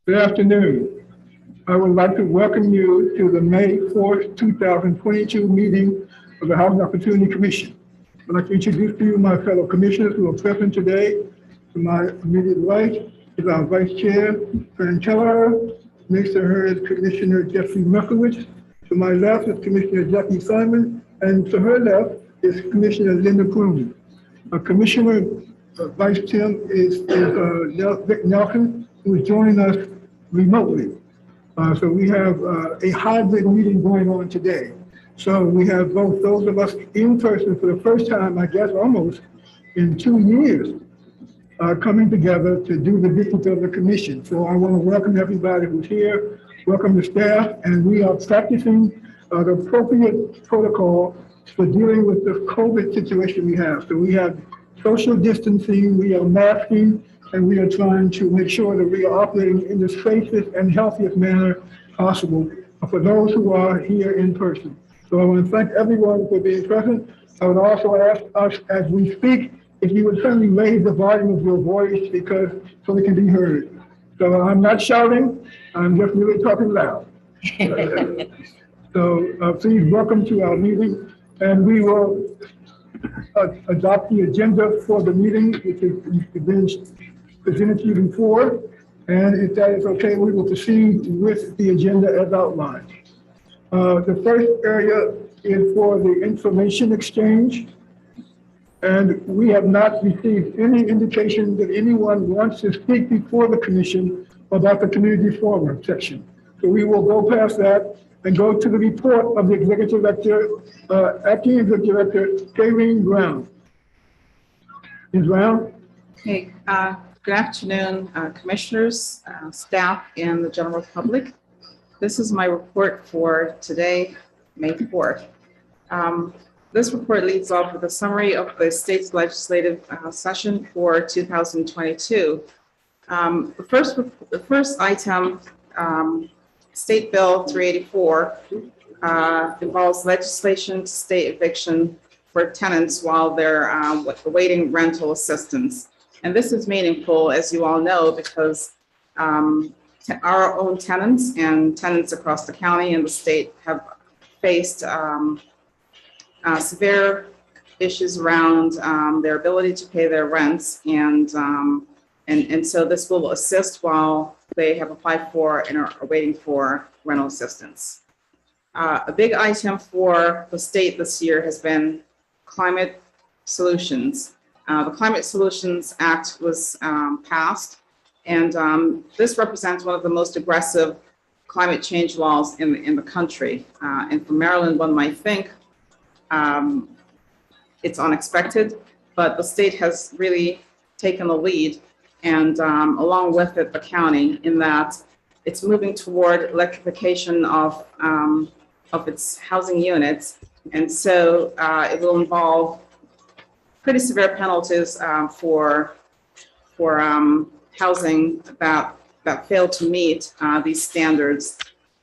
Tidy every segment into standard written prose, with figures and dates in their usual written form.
Good afternoon. I would like to welcome you to the May 4th, 2022 meeting of the Housing Opportunity Commission. I'd like to introduce to you my fellow commissioners who are present today. To my immediate right is our Vice Chair, Fran Kelleher. Next to her is Commissioner Jeffrey Merkowitz. To my left is Commissioner Jackie Simon, and to her left is Commissioner Linda Croom. Commissioner Vice Tim is Vic Nelson, who is joining us remotely. So we have a hybrid meeting going on today. So we have both those of us in person for the first time, I guess, almost in 2 years, coming together to do the business of the commission. So I want to welcome everybody who's here, welcome the staff, and we are practicing the appropriate protocol for dealing with the COVID situation we have. So we have social distancing, we are masking, and we are trying to make sure that we are operating in the safest and healthiest manner possible for those who are here in person. So I want to thank everyone for being present. I would also ask us as we speak, if you would certainly raise the volume of your voice so it can be heard. So I'm not shouting, I'm just really talking loud. So please welcome to our meeting, and we will adopt the agenda for the meeting, which has been presented to you before. And if that is okay, we will proceed with the agenda as outlined. The first area is for the information exchange. And we have not received any indication that anyone wants to speak before the commission about the community forum section. So we will go past that and go to the report of the executive director, acting executive director, Kaylene Brown. Ms. Brown? Okay, good afternoon, commissioners, staff, and the general public. This is my report for today, May 4th. This report leads off with a summary of the state's legislative session for 2022. The first item, State Bill 384, involves legislation to state eviction for tenants while they're awaiting rental assistance. And this is meaningful, as you all know, because our own tenants and tenants across the county and the state have faced severe issues around their ability to pay their rents, and so this will assist while they have applied for and are waiting for rental assistance. A big item for the state this year has been climate solutions. The Climate Solutions Act was passed, and this represents one of the most aggressive climate change laws in the country. And for Maryland, one might think it's unexpected, but the state has really taken the lead, and along with it, the county, in that it's moving toward electrification of its housing units. And so it will involve pretty severe penalties for housing that fail to meet these standards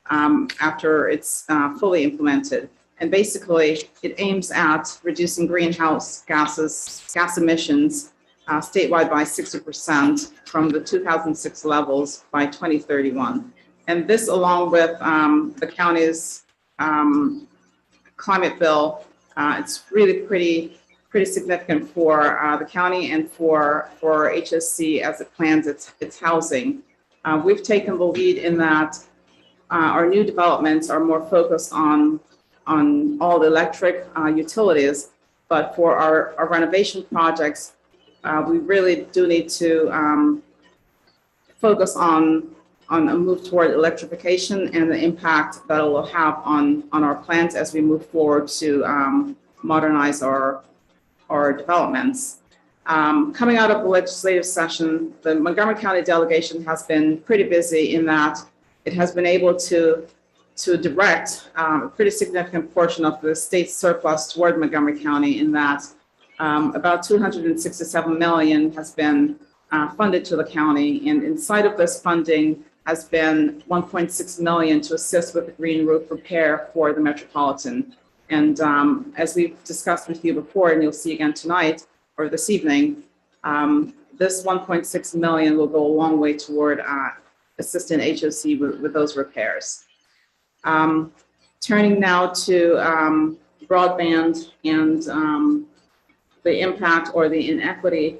after it's fully implemented. And basically, it aims at reducing greenhouse gas emissions statewide by 60% from the 2006 levels by 2031. And this, along with the county's climate bill, it's really pretty significant for the county and for HSC as it plans its housing. We've taken the lead in that our new developments are more focused on all the electric utilities, but for our renovation projects, we really do need to focus on a move toward electrification and the impact that it will have on our plans as we move forward to modernize our developments. Coming out of the legislative session, the Montgomery County delegation has been pretty busy in that it has been able to direct a pretty significant portion of the state's surplus toward Montgomery County, in that about $267 million has been funded to the county, and inside of this funding has been $1.6 million to assist with the green roof repair for the Metropolitan. And as we've discussed with you before, and you'll see again tonight or this evening, this $1.6 million will go a long way toward assisting HOC with those repairs. Turning now to broadband and the impact or the inequity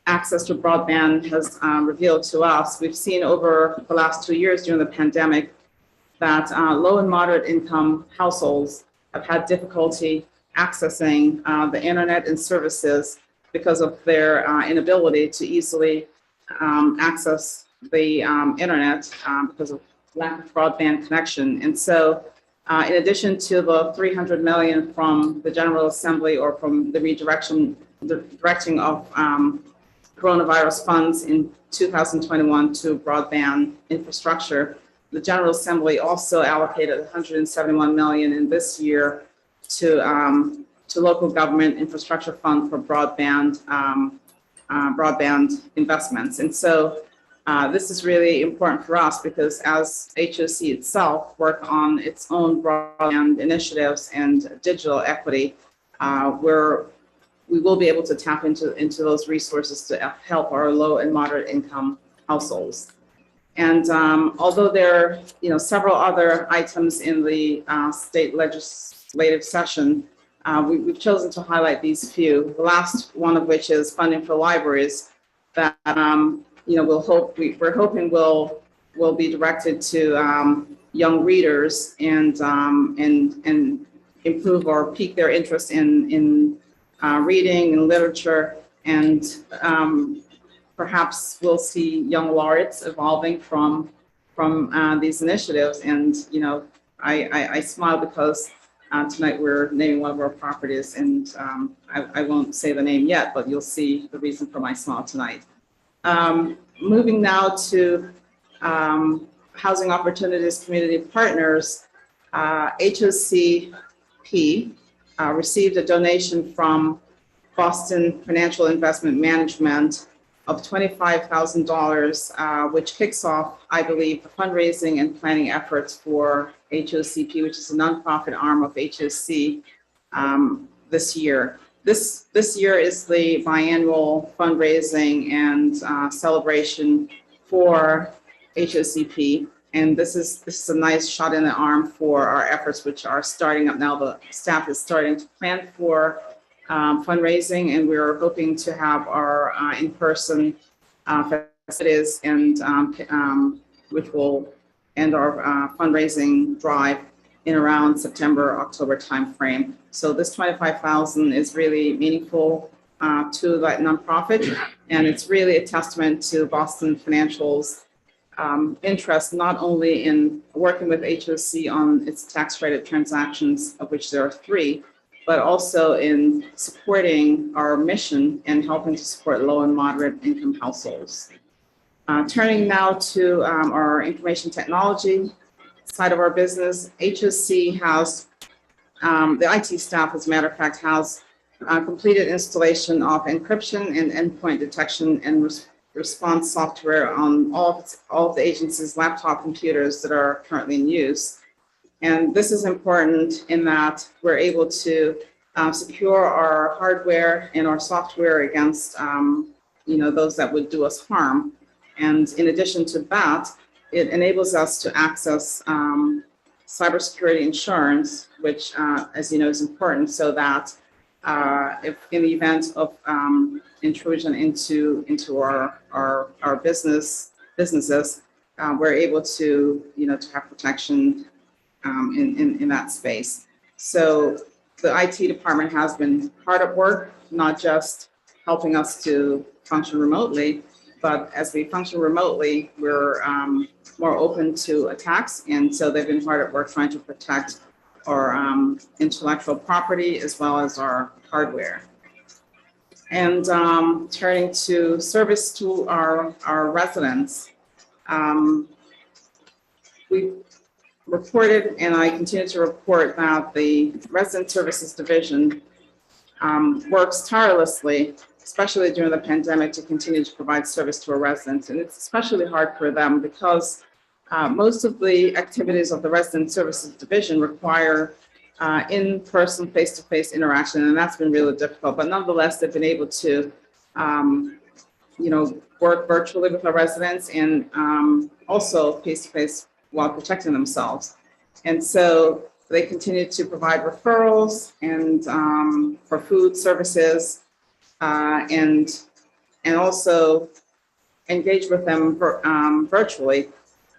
access to broadband has revealed to us. We've seen over the last 2 years during the pandemic that low and moderate income households have had difficulty accessing the internet and services because of their inability to easily access the internet because of lack of broadband connection. And so in addition to the $300 million from the General Assembly or from the directing of coronavirus funds in 2021 to broadband infrastructure, the General Assembly also allocated $171 million in this year to local government infrastructure fund for broadband investments. And so this is really important for us because as HOC itself work on its own broadband initiatives and digital equity, we will be able to tap into those resources to help our low and moderate income households. And although there are several other items in the state legislative session, we've chosen to highlight these few. The last one of which is funding for libraries that we're hoping will be directed to young readers and improve or pique their interest in reading and literature, and perhaps we'll see young laureates evolving from these initiatives. And I smile because tonight we're naming one of our properties, and I won't say the name yet, but you'll see the reason for my smile tonight. Moving now to Housing Opportunities Community Partners, HOCP received a donation from Boston Financial Investment Management of $25,000, which kicks off, I believe, the fundraising and planning efforts for HOCP, which is a nonprofit arm of HOC, this year. This year is the biannual fundraising and celebration for HOCP. And this is a nice shot in the arm for our efforts, which are starting up now. The staff is starting to plan for fundraising, and we're hoping to have our in-person festivities and which will end our fundraising drive in around September, October timeframe. So this $25,000 is really meaningful to that nonprofit, and it's really a testament to Boston Financial's interest not only in working with HOC on its tax credit transactions, of which there are 3, but also in supporting our mission and helping to support low and moderate income households. Turning now to our information technology side of our business, HOC has, the IT staff, as a matter of fact, has completed installation of encryption and endpoint detection and response software on all of the agency's laptop computers that are currently in use. And this is important in that we're able to secure our hardware and our software against those that would do us harm. And in addition to that, it enables us to access cybersecurity insurance, which, as you know, is important so that if in the event of intrusion into our businesses, we're able to to have protection in that space. So the IT department has been hard at work, not just helping us to function remotely, but as we function remotely, we're more open to attacks. And so they've been hard at work trying to protect our intellectual property as well as our hardware. And turning to service to our residents, we reported, and I continue to report, that the Resident Services Division works tirelessly, especially during the pandemic, to continue to provide service to our residents. And it's especially hard for them because most of the activities of the Resident Services Division require in-person, face-to-face interaction, and that's been really difficult. But nonetheless, they've been able to, work virtually with our residents and also face-to-face while protecting themselves. And so they continue to provide referrals and for food services and also engage with them virtually,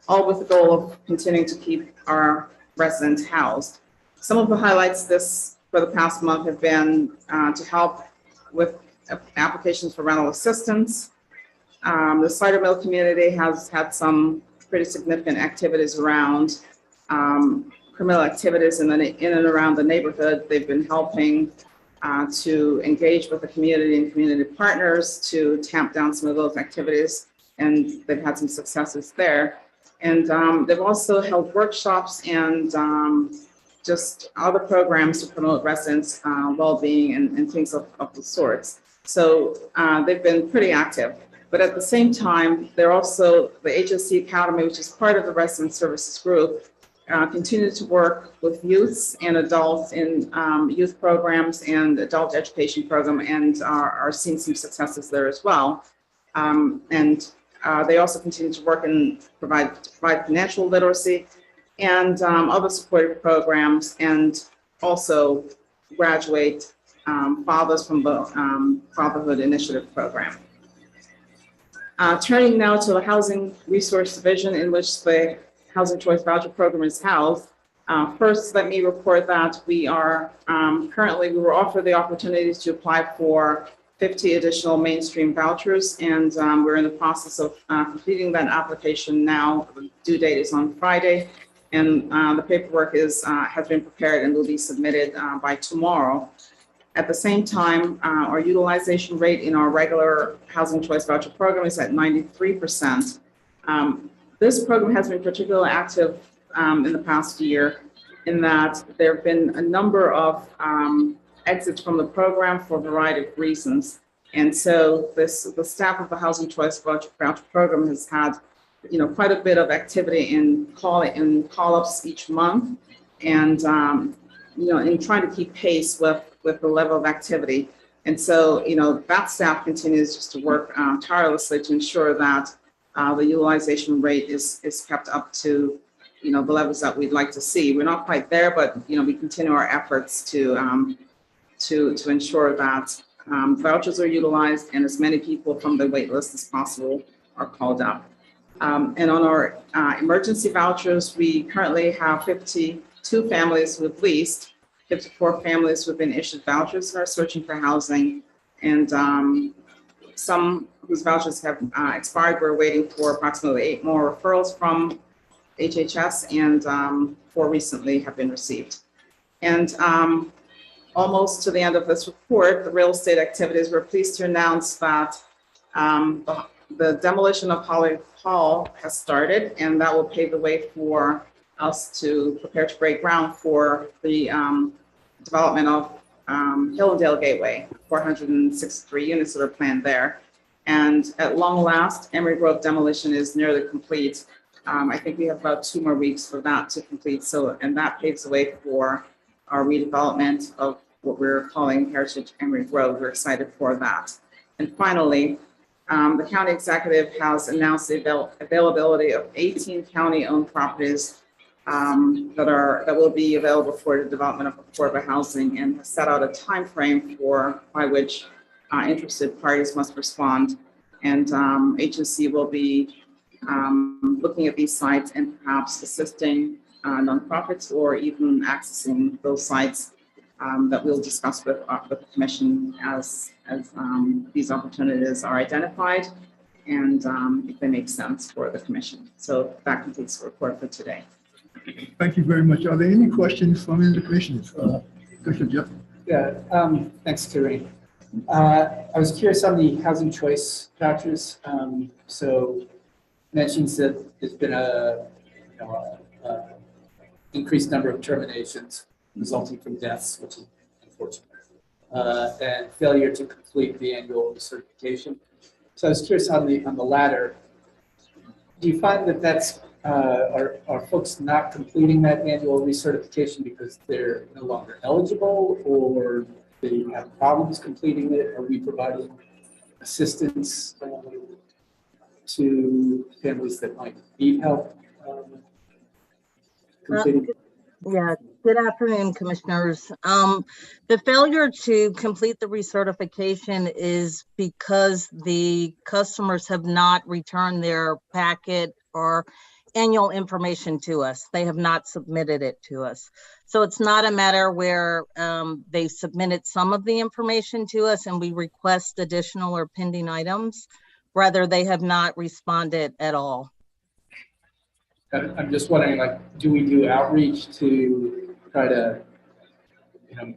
all with the goal of continuing to keep our residents housed. Some of the highlights for the past month have been to help with applications for rental assistance. The cider mill community has had some pretty significant activities around criminal activities in and around the neighborhood. They've been helping to engage with the community and community partners to tamp down some of those activities, and they've had some successes there. And they've also held workshops and just other programs to promote residents' well-being and things of the sorts. So they've been pretty active. But at the same time, they're also, the HOC Academy, which is part of the Resident Services Group, continue to work with youths and adults in youth programs and adult education program, and are seeing some successes there as well. They also continue to work and provide financial literacy and other supportive programs, and also graduate fathers from the Fatherhood Initiative program. Turning now to the Housing Resource Division, in which the Housing Choice Voucher Program is housed. First, let me report that we are currently, we were offered the opportunity to apply for 50 additional mainstream vouchers, and we're in the process of completing that application now. The due date is on Friday, and the paperwork has been prepared and will be submitted by tomorrow. At the same time, our utilization rate in our regular Housing Choice Voucher Program is at 93%. This program has been particularly active in the past year, in that there have been a number of exits from the program for a variety of reasons. And so the staff of the Housing Choice Voucher Program has had, quite a bit of activity in call-ups each month, and in trying to keep pace with the level of activity. And so, that staff continues just to work tirelessly to ensure that the utilization rate is kept up to, the levels that we'd like to see. We're not quite there, but, we continue our efforts to ensure that vouchers are utilized and as many people from the wait list as possible are called up. And on our emergency vouchers, we currently have 52 families who have leased, 54 families who have been issued vouchers and are searching for housing, and some whose vouchers have expired. We're waiting for approximately 8 more referrals from HHS, and 4 recently have been received. And almost to the end of this report, the real estate activities, we're pleased to announce that the demolition of Holly Hall has started, and that will pave the way for us to prepare to break ground for the development of Hillendale Gateway, 463 units that are planned there. And at long last, Emery Grove demolition is nearly complete. I think we have about 2 more weeks for that to complete. So, and that paves the way for our redevelopment of what we're calling Heritage Emery Grove. We're excited for that. And finally, the county executive has announced the availability of 18 county-owned properties that will be available for the development of affordable housing, and has set out a time frame by which interested parties must respond. And HOC will be looking at these sites and perhaps assisting nonprofits or even accessing those sites that we'll discuss with the commission as these opportunities are identified, and if they make sense for the commission. So that completes the report for today. Thank you very much. Are there any questions from any of the commissioners? Commissioner Jeff? Yeah, thanks, Terry. I was curious on the housing choice vouchers. So mentions that there's been a increased number of terminations resulting from deaths, which is unfortunate, and failure to complete the annual recertification. So I was curious on the latter. Do you find that that's are folks not completing that annual recertification because they're no longer eligible, or they have problems completing it? Are we providing assistance? to families that might need help completing? Yeah, good afternoon, commissioners. The failure to complete the recertification is because the customers have not returned their packet or annual information to us. They have not submitted it to us. So it's not a matter where they submitted some of the information to us and we request additional or pending items. Rather, they have not responded at all. I'm just wondering, like, do we do outreach to try to, you know,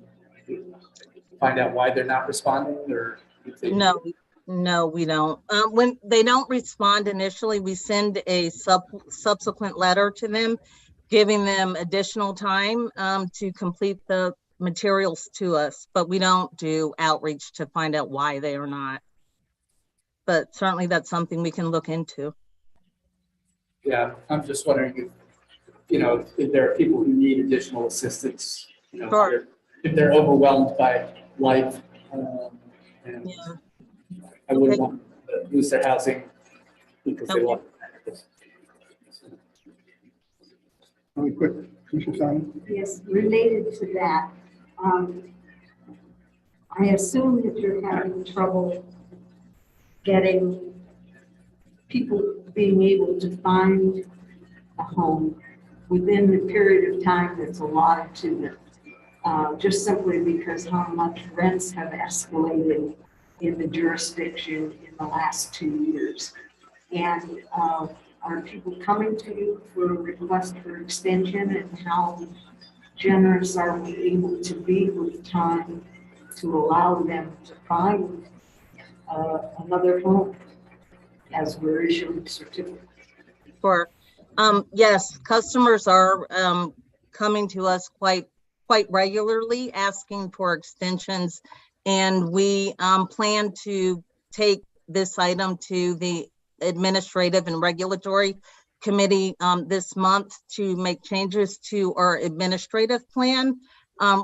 find out why they're not responding, or if they No, we don't. When they don't respond initially, we send a subsequent letter to them, giving them additional time to complete the materials to us, but we don't do outreach to find out why they are not. But certainly that's something we can look into. Yeah, I'm just wondering if, you know, if there are people who need additional assistance, you know, Sure. if they're overwhelmed by life, and Yeah. I wouldn't Okay. want to lose their housing because they Okay. want. Really quick, Commissioner Simon? Yes, related to that, I assume that you're having trouble getting people being able to find a home within the period of time that's allotted to them, just simply because how much rents have escalated in the jurisdiction in the last 2 years. And are people coming to you for a request for extension, and how generous are we able to be with time to allow them to find another home as we're issuing certificates? Sure. Yes, customers are coming to us quite regularly asking for extensions, and we plan to take this item to the Administrative and Regulatory Committee this month to make changes to our administrative plan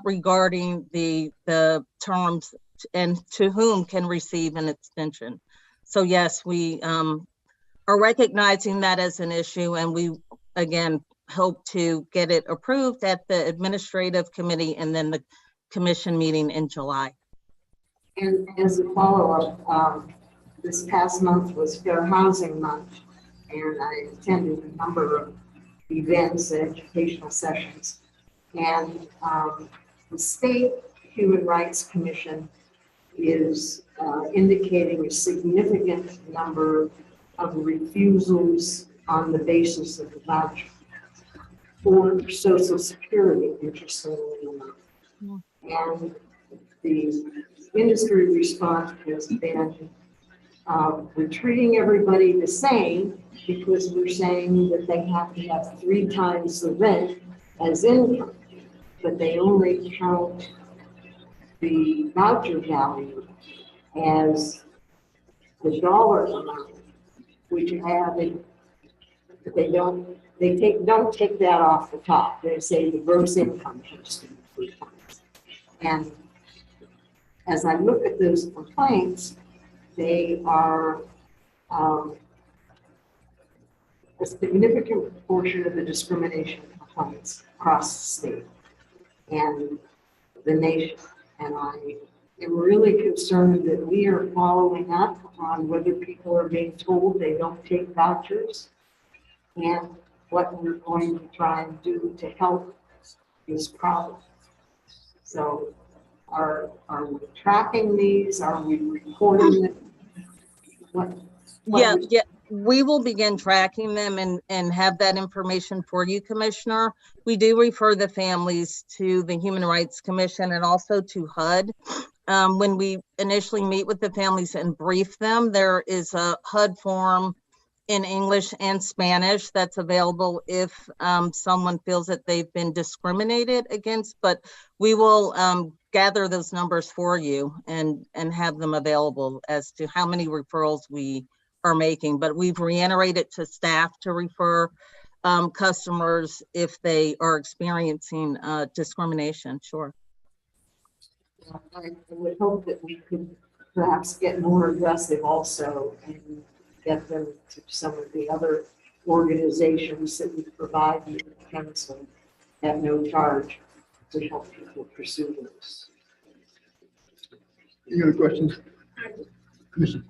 regarding the terms and to whom can receive an extension. So yes, we are recognizing that as an issue, and we again hope to get it approved at the Administrative Committee and then the Commission meeting in July. And as a follow-up, this past month was Fair Housing Month, and I attended a number of events, educational sessions, and the State Human Rights Commission is indicating a significant number of refusals on the basis of the voucher for Social Security, interestingly enough. And the industry response has been, we're treating everybody the same because we're saying that they have to have 3 times the rent as income, but they only count the voucher value as the dollar amount, which added, but they don't take that off the top. They say the gross income has to be 3 times. And as I look at those complaints, they are a significant portion of the discrimination complaints across the state and the nation. And I am really concerned that we are following up on whether people are being told they don't take vouchers and what we're going to try and do to help this problem. So are we tracking these? Are we reporting them? Yeah, we will begin tracking them and have that information for you, Commissioner. We do refer the families to the Human Rights Commission and also to HUD. When we initially meet with the families and brief them, there is a HUD form in English and Spanish that's available if someone feels that they've been discriminated against, but we will gather those numbers for you and have them available as to how many referrals we are making. But we've reiterated to staff to refer customers if they are experiencing discrimination. Sure. I would hope that we could perhaps get more aggressive also in get them to some of the other organizations that we provide the council at no charge to help people pursue this. Any other questions? Commissioner?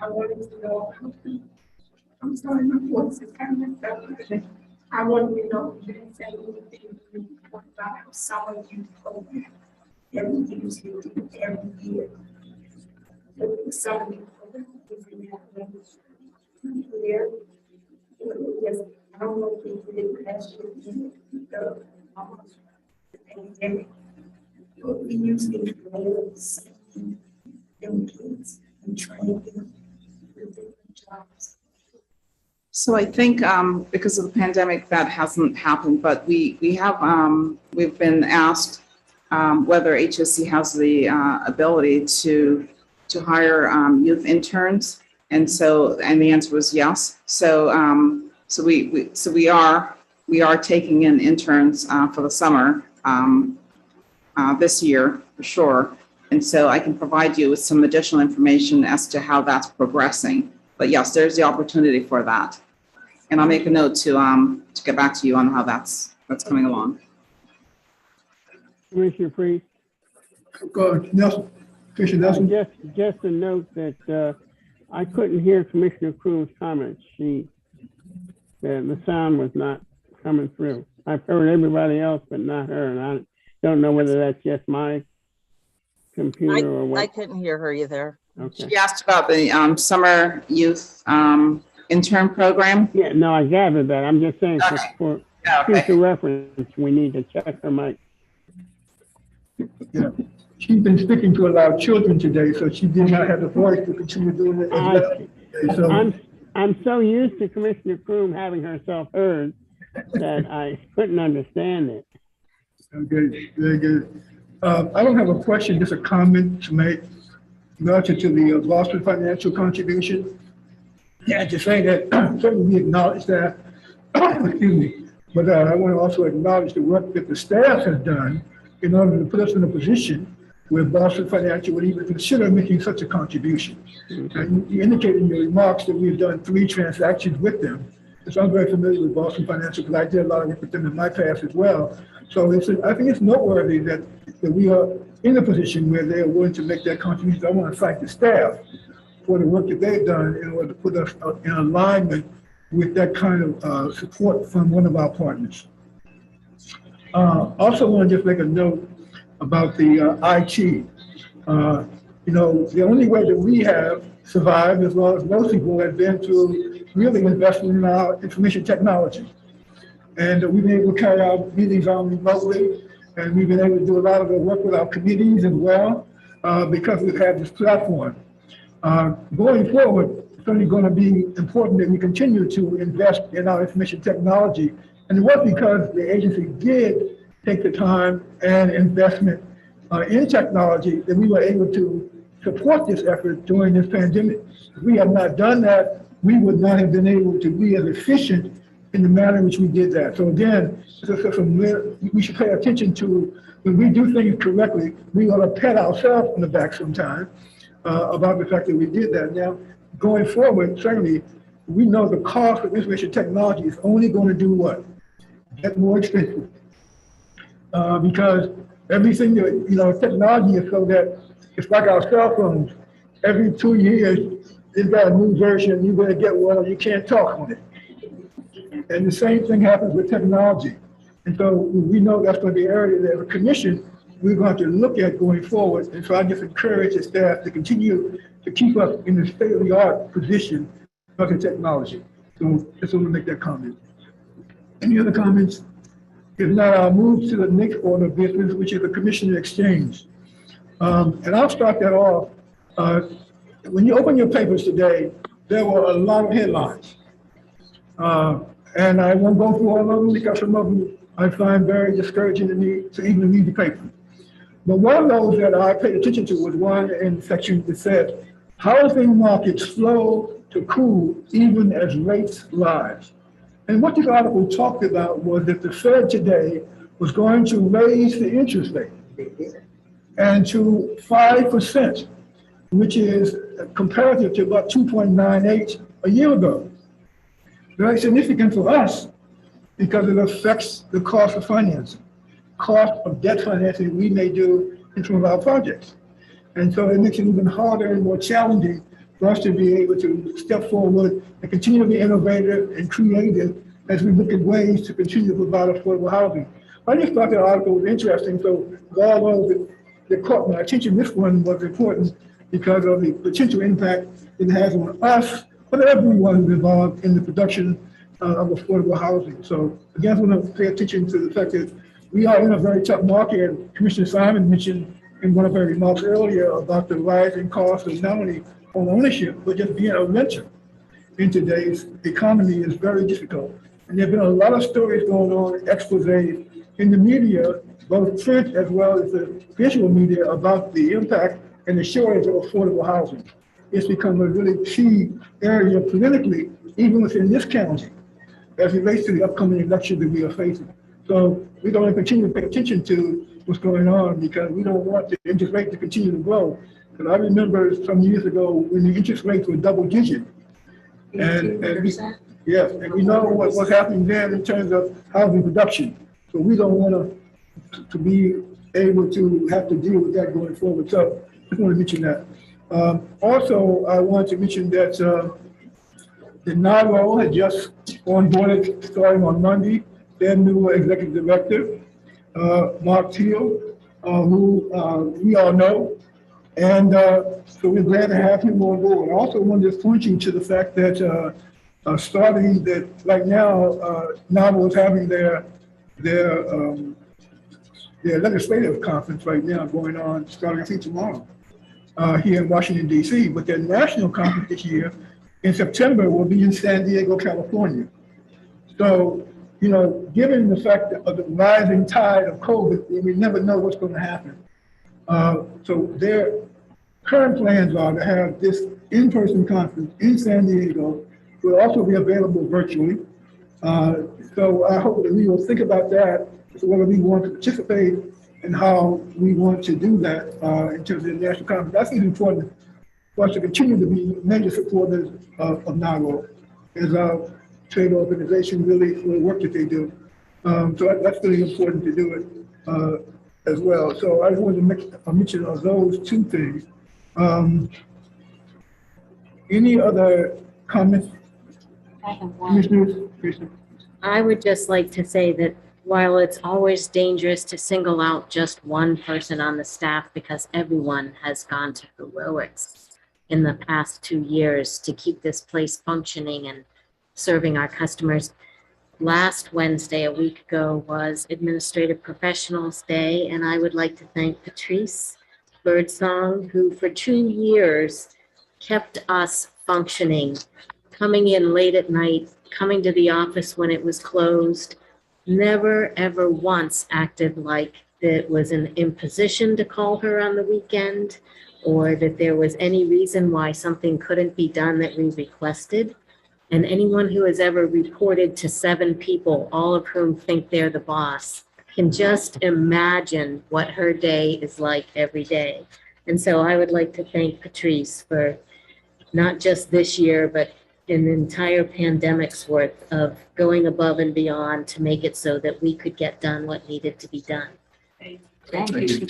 I wanted to know, I'm sorry, my voice is kind of messed up. I wanted to know if you didn't say anything about how summer youth program every year. The summer youth program is in that year. Yes, I don't know if you did last year, the pandemic. We usually young kids and train them with different jobs. So I think because of the pandemic, that hasn't happened, but we have, we've been asked whether HOC has the ability to hire youth interns. And the answer was yes. So we are taking in interns for the summer this year for sure. And so I can provide you with some additional information as to how that's progressing. But yes, there's the opportunity for that. And I'll make a note to get back to you on how that's coming along. Commissioner Priest, Go ahead, Nelson. Commissioner Nelson? just a note that I couldn't hear Commissioner Cruz's comments. The sound was not coming through. I've heard everybody else, but not her, and I don't know whether that's just my computer or what. I couldn't hear her either. Okay. She asked about the summer youth intern program. Yeah, no, I gathered that. I'm just saying Okay. for Okay. future reference, we need to check her mic. Yeah. She's been speaking to a lot of children today, so she did not have the voice to continue doing it as well. So, I'm so used to Commissioner Kroom having herself heard that I couldn't understand it. okay, very good. I don't have a question, just a comment to make relative to the Boston financial contribution. Yeah, to say that certainly we acknowledge that, excuse me, but I want to also acknowledge the work that the staff has done in order to put us in a position where Boston Financial would even consider making such a contribution. And you indicated in your remarks that we've done 3 transactions with them. So I'm very familiar with Boston Financial because I did a lot of work with them in my past as well. So I think it's noteworthy that we are in a position where they are willing to make that contribution. I want to thank the staff for the work that they've done in order to put us in alignment with that kind of support from one of our partners. Also want to just make a note about the IT. The only way that we have survived, as well as most people, has been through really investing in our information technology. And we've been able to carry our meetings on remotely, and we've been able to do a lot of the work with our committees as well, because we've had this platform. Going forward, it's only going to be important that we continue to invest in our information technology. And it was because the agency did take the time and investment in technology that we were able to support this effort during this pandemic. If we have not done that, we would not have been able to be as efficient in the manner in which we did that. So again, we should pay attention to when we do things correctly, we ought to pat ourselves on the back sometime about the fact that we did that. Now, going forward, certainly, we know the cost of information technology is only going to do what? Get more expensive. Because everything that, technology is so that it's like our cell phones. Every 2 years, it's got a new version, you better get one or you can't talk on it. And the same thing happens with technology. And so we know that's going to be an area that as a commission, we're going to look at going forward. And so I just encourage the staff to continue to keep us in the state-of-the-art position of the technology. So just want to make that comment. Any other comments? If not, I'll move to the next order of business, which is the commissioner exchange. And I'll start that off. When you open your papers today, there were a lot of headlines. And I won't go through all of them because some of them I find very discouraging to me to even read the paper. But one of those that I paid attention to was one in the section that said, housing markets slow to cool even as rates rise. And what this article talked about was that the Fed today was going to raise the interest rate and to 5%. which is comparative to about 2.98 a year ago. Very significant for us because it affects the cost of financing, cost of debt financing we may do in some of our projects. And so it makes it even harder and more challenging for us to be able to step forward and continue to be innovative and creative as we look at ways to continue to provide affordable housing. I just thought that article was interesting, so all those that caught my attention, this one was important because of the potential impact it has on us, but everyone involved in the production of affordable housing. So again, I want to pay attention to the fact that we are in a very tough market. And Commissioner Simon mentioned in one of her remarks earlier about the rising cost of not only home ownership, but just being a renter in today's economy is very difficult. And there have been a lot of stories going on, exposés in the media, both print as well as the visual media, about the impact and the shortage of affordable housing. It's become a really key area politically, even within this county, as it relates to the upcoming election that we are facing. So we don't continue to pay attention to what's going on because we don't want the interest rate to continue to grow. Because I remember some years ago when the interest rates were double digit. And we know what's happening then in terms of housing production. So we don't want to be able to have to deal with that going forward. So I just want to mention that. Also, I want to mention that the NARO had just onboarded, starting on Monday, their new executive director, Mark Teal, who we all know. And so we're glad to have him on board. I also wanted to point you to the fact that starting that right now, NARO is having their legislative conference right now going on, starting I think tomorrow, here in Washington, D.C. But their national conference this year in September will be in San Diego, California. So, you know, given the fact of the rising tide of COVID, we never know what's going to happen. So their current plans are to have this in-person conference in San Diego. Will also be available virtually. So I hope that we will think about that, so whether we want to participate and how we want to do that in terms of the national conference. I think it's important for us to continue to be major supporters of NARO as our trade organization, really, for the work that they do. So that's really important to do it as well. So I just wanted to make a mention of those two things. Any other comments? I have one. I would just like to say that while it's always dangerous to single out just one person on the staff because everyone has gone to heroics in the past 2 years to keep this place functioning and serving our customers. Last Wednesday, a week ago, was Administrative Professionals Day, and I would like to thank Patrice Birdsong, who for 2 years kept us functioning, coming in late at night, coming to the office when it was closed, never ever once acted like it was an imposition to call her on the weekend or that there was any reason why something couldn't be done that we requested. And anyone who has ever reported to 7 people, all of whom think they're the boss, can just imagine what her day is like every day. And so I would like to thank Patrice for not just this year, but an entire pandemic's worth of going above and beyond to make it so that we could get done what needed to be done. Thank you.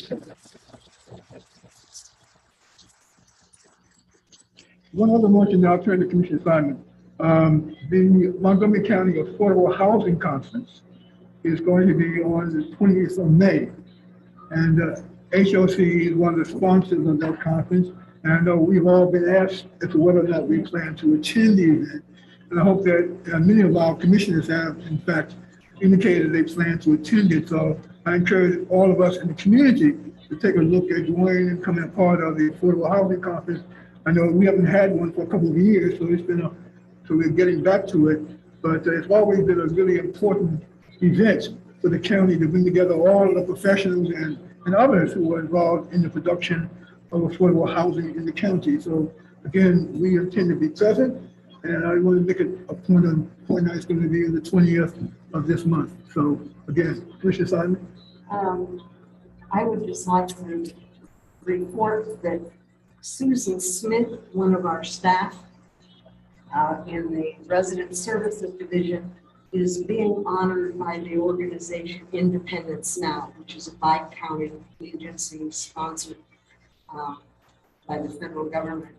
One other motion, now I'll turn to Commissioner Simon. The Montgomery County Affordable Housing Conference is going to be on the 20th of May. And HOC is one of the sponsors of that conference. And I know we've all been asked as to whether or not we plan to attend the event. And I hope that many of our commissioners have, in fact, indicated they plan to attend it. So I encourage all of us in the community to take a look at joining and becoming a part of the Affordable Housing Conference. I know we haven't had one for a couple of years, so it's been so we're getting back to it. But it's always been a really important event for the county to bring together all the professionals and others who are involved in the production of affordable housing in the county. So again, we intend to be present, and I want to make it a point that it's going to be on the 20th of this month. So again, Commissioner Simon. I would just like to report that Susan Smith, one of our staff in the Resident Services Division, is being honored by the organization Independence Now, which is a bi-county agency sponsored by the federal government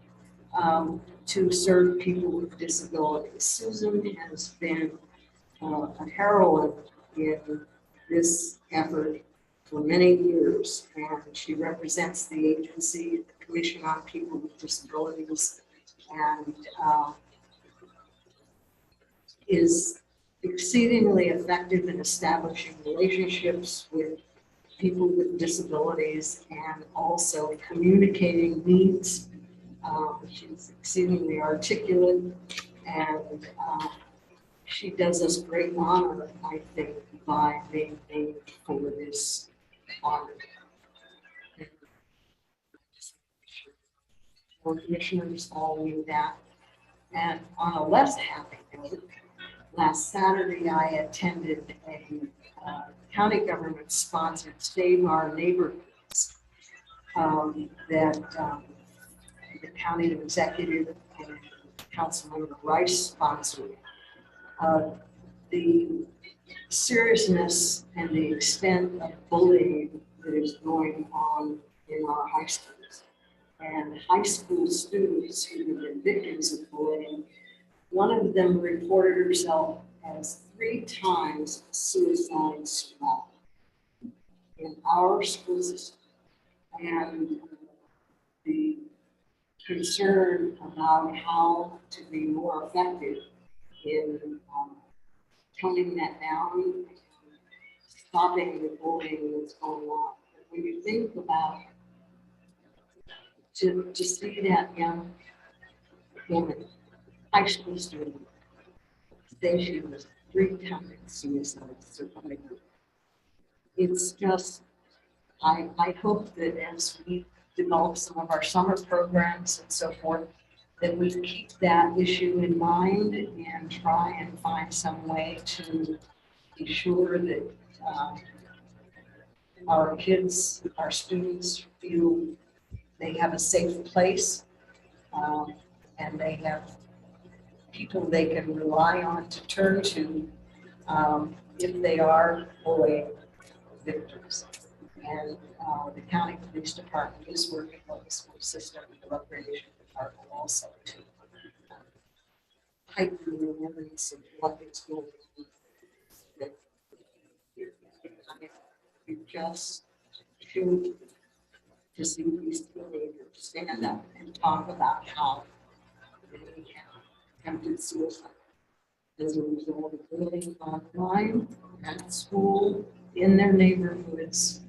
to serve people with disabilities. Susan has been a heroine in this effort for many years, and she represents the agency, the Commission on People with Disabilities, and is exceedingly effective in establishing relationships with people with disabilities and also communicating needs. She's exceedingly articulate, and she does us great honor, I think, by being named for this honor. Our commissioners all knew that. And on a less happy note, last Saturday I attended a county government sponsored Save Our Neighborhoods that the county executive and Councilmember Rice sponsored. The seriousness and the extent of bullying that is going on in our high schools, and high school students who have been victims of bullying. One of them reported herself as 3 times suicide survivor in our school system, and the concern about how to be more effective in toning that down and stopping the bullying that's going on. When you think about to see that young woman, high school student, say she was 3 times suicide survivor. It's just, I hope that as we develop some of our summer programs and so forth, that we keep that issue in mind and try and find some way to be sure that our kids, our students feel they have a safe place and they have people they can rely on to turn to if they are bullying victims. And the county police department is working with the school system and the recreation department also to heighten the awareness of what is going on. That you just should to see these teenagers stand up and talk about how they have attempted suicide as a result of bullying online, at school, in their neighborhoods.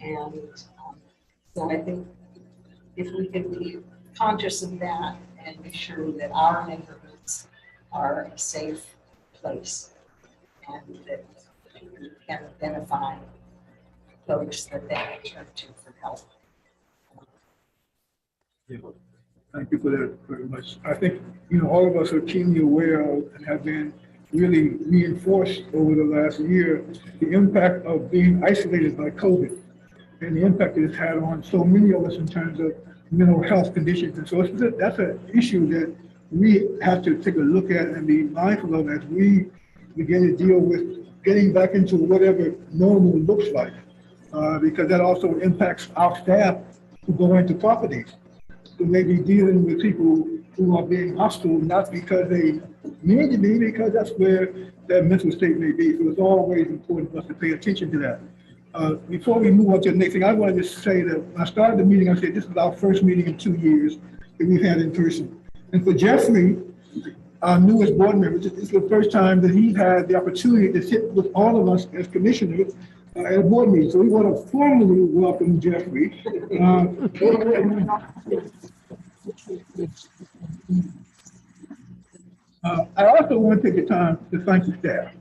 And so I think if we can be conscious of that and be sure that our neighborhoods are a safe place and that we can identify folks that they can turn to for help. Yeah. Thank you for that very much. I think, all of us are keenly aware of and have been really reinforced over the last year the impact of being isolated by COVID and the impact it has had on so many of us in terms of mental health conditions. And so that's an issue that we have to take a look at and be mindful of as we begin to deal with getting back into whatever normal looks like, because that also impacts our staff who go into properties, who may be dealing with people who are being hostile, not because they mean to be, because that's where their mental state may be. So it's always important for us to pay attention to that. Before we move on to the next thing, I wanted to say that when I started the meeting, I said this is our first meeting in 2 years that we've had in person. And for Jeffrey, our newest board member, this is the first time that he had the opportunity to sit with all of us as commissioners at a board meeting. So we want to formally welcome Jeffrey. I also want to take the time to thank the staff.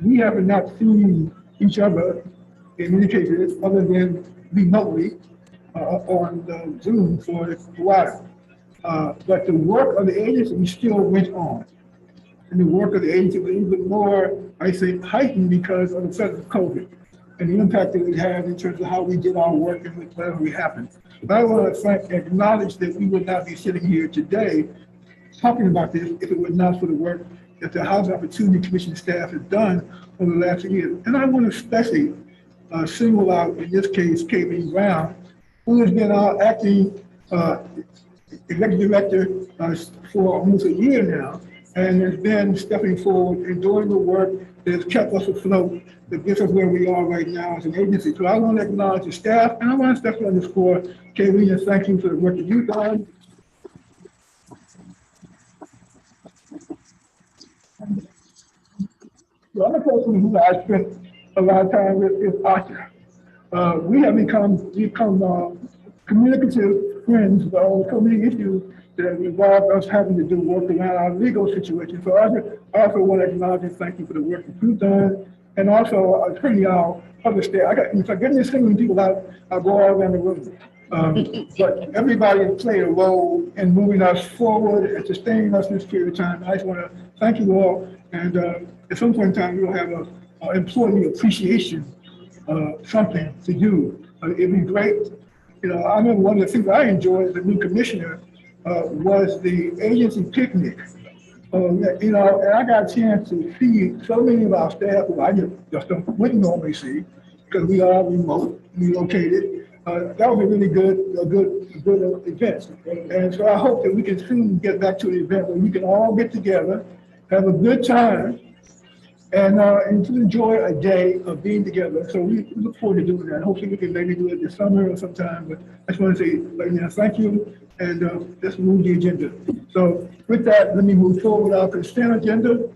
We have not seen each other in many cases other than remotely on the Zoom for a while. But the work of the agency still went on. And the work of the agency was even more, I say, heightened because of the effect of COVID and the impact that it had in terms of how we did our work and whatever happened. But I want to acknowledge that we would not be sitting here today talking about this if it were not for the work that the Housing Opportunity Commission staff has done over the last year. And I want to especially single out, in this case, Kayleen Brown, who has been our acting executive director for almost a year now, and has been stepping forward and doing the work that has kept us afloat, that gets us where we are right now as an agency. So I want to acknowledge the staff, and I want to especially underscore, Kayleen, and thank you for the work that you've done. The other person who I spent a lot of time with is Asha. We have become communicative friends on so many issues that involve us having to do work around our legal situation. So I also want to acknowledge and thank you for the work that you've done. And also, attorney, our other staff. If I get this singling people out, I'll go all around the room. But everybody has played a role in moving us forward and sustaining us in this period of time. I just want to thank you all. And at some point in time, we'll have an employee appreciation, something to do. It'd be great. You know, I remember one of the things I enjoyed as a new commissioner was the agency picnic. You know, and I got a chance to see so many of our staff who I just wouldn't normally see because we are relocated. That was a really good event. And so I hope that we can soon get back to the event where we can all get together, have a good time, and to enjoy a day of being together. So we look forward to doing that. Hopefully we can maybe do it this summer or sometime, but I just want to say right now, thank you, and let's move the agenda. So with that, let me move forward with our consent agenda.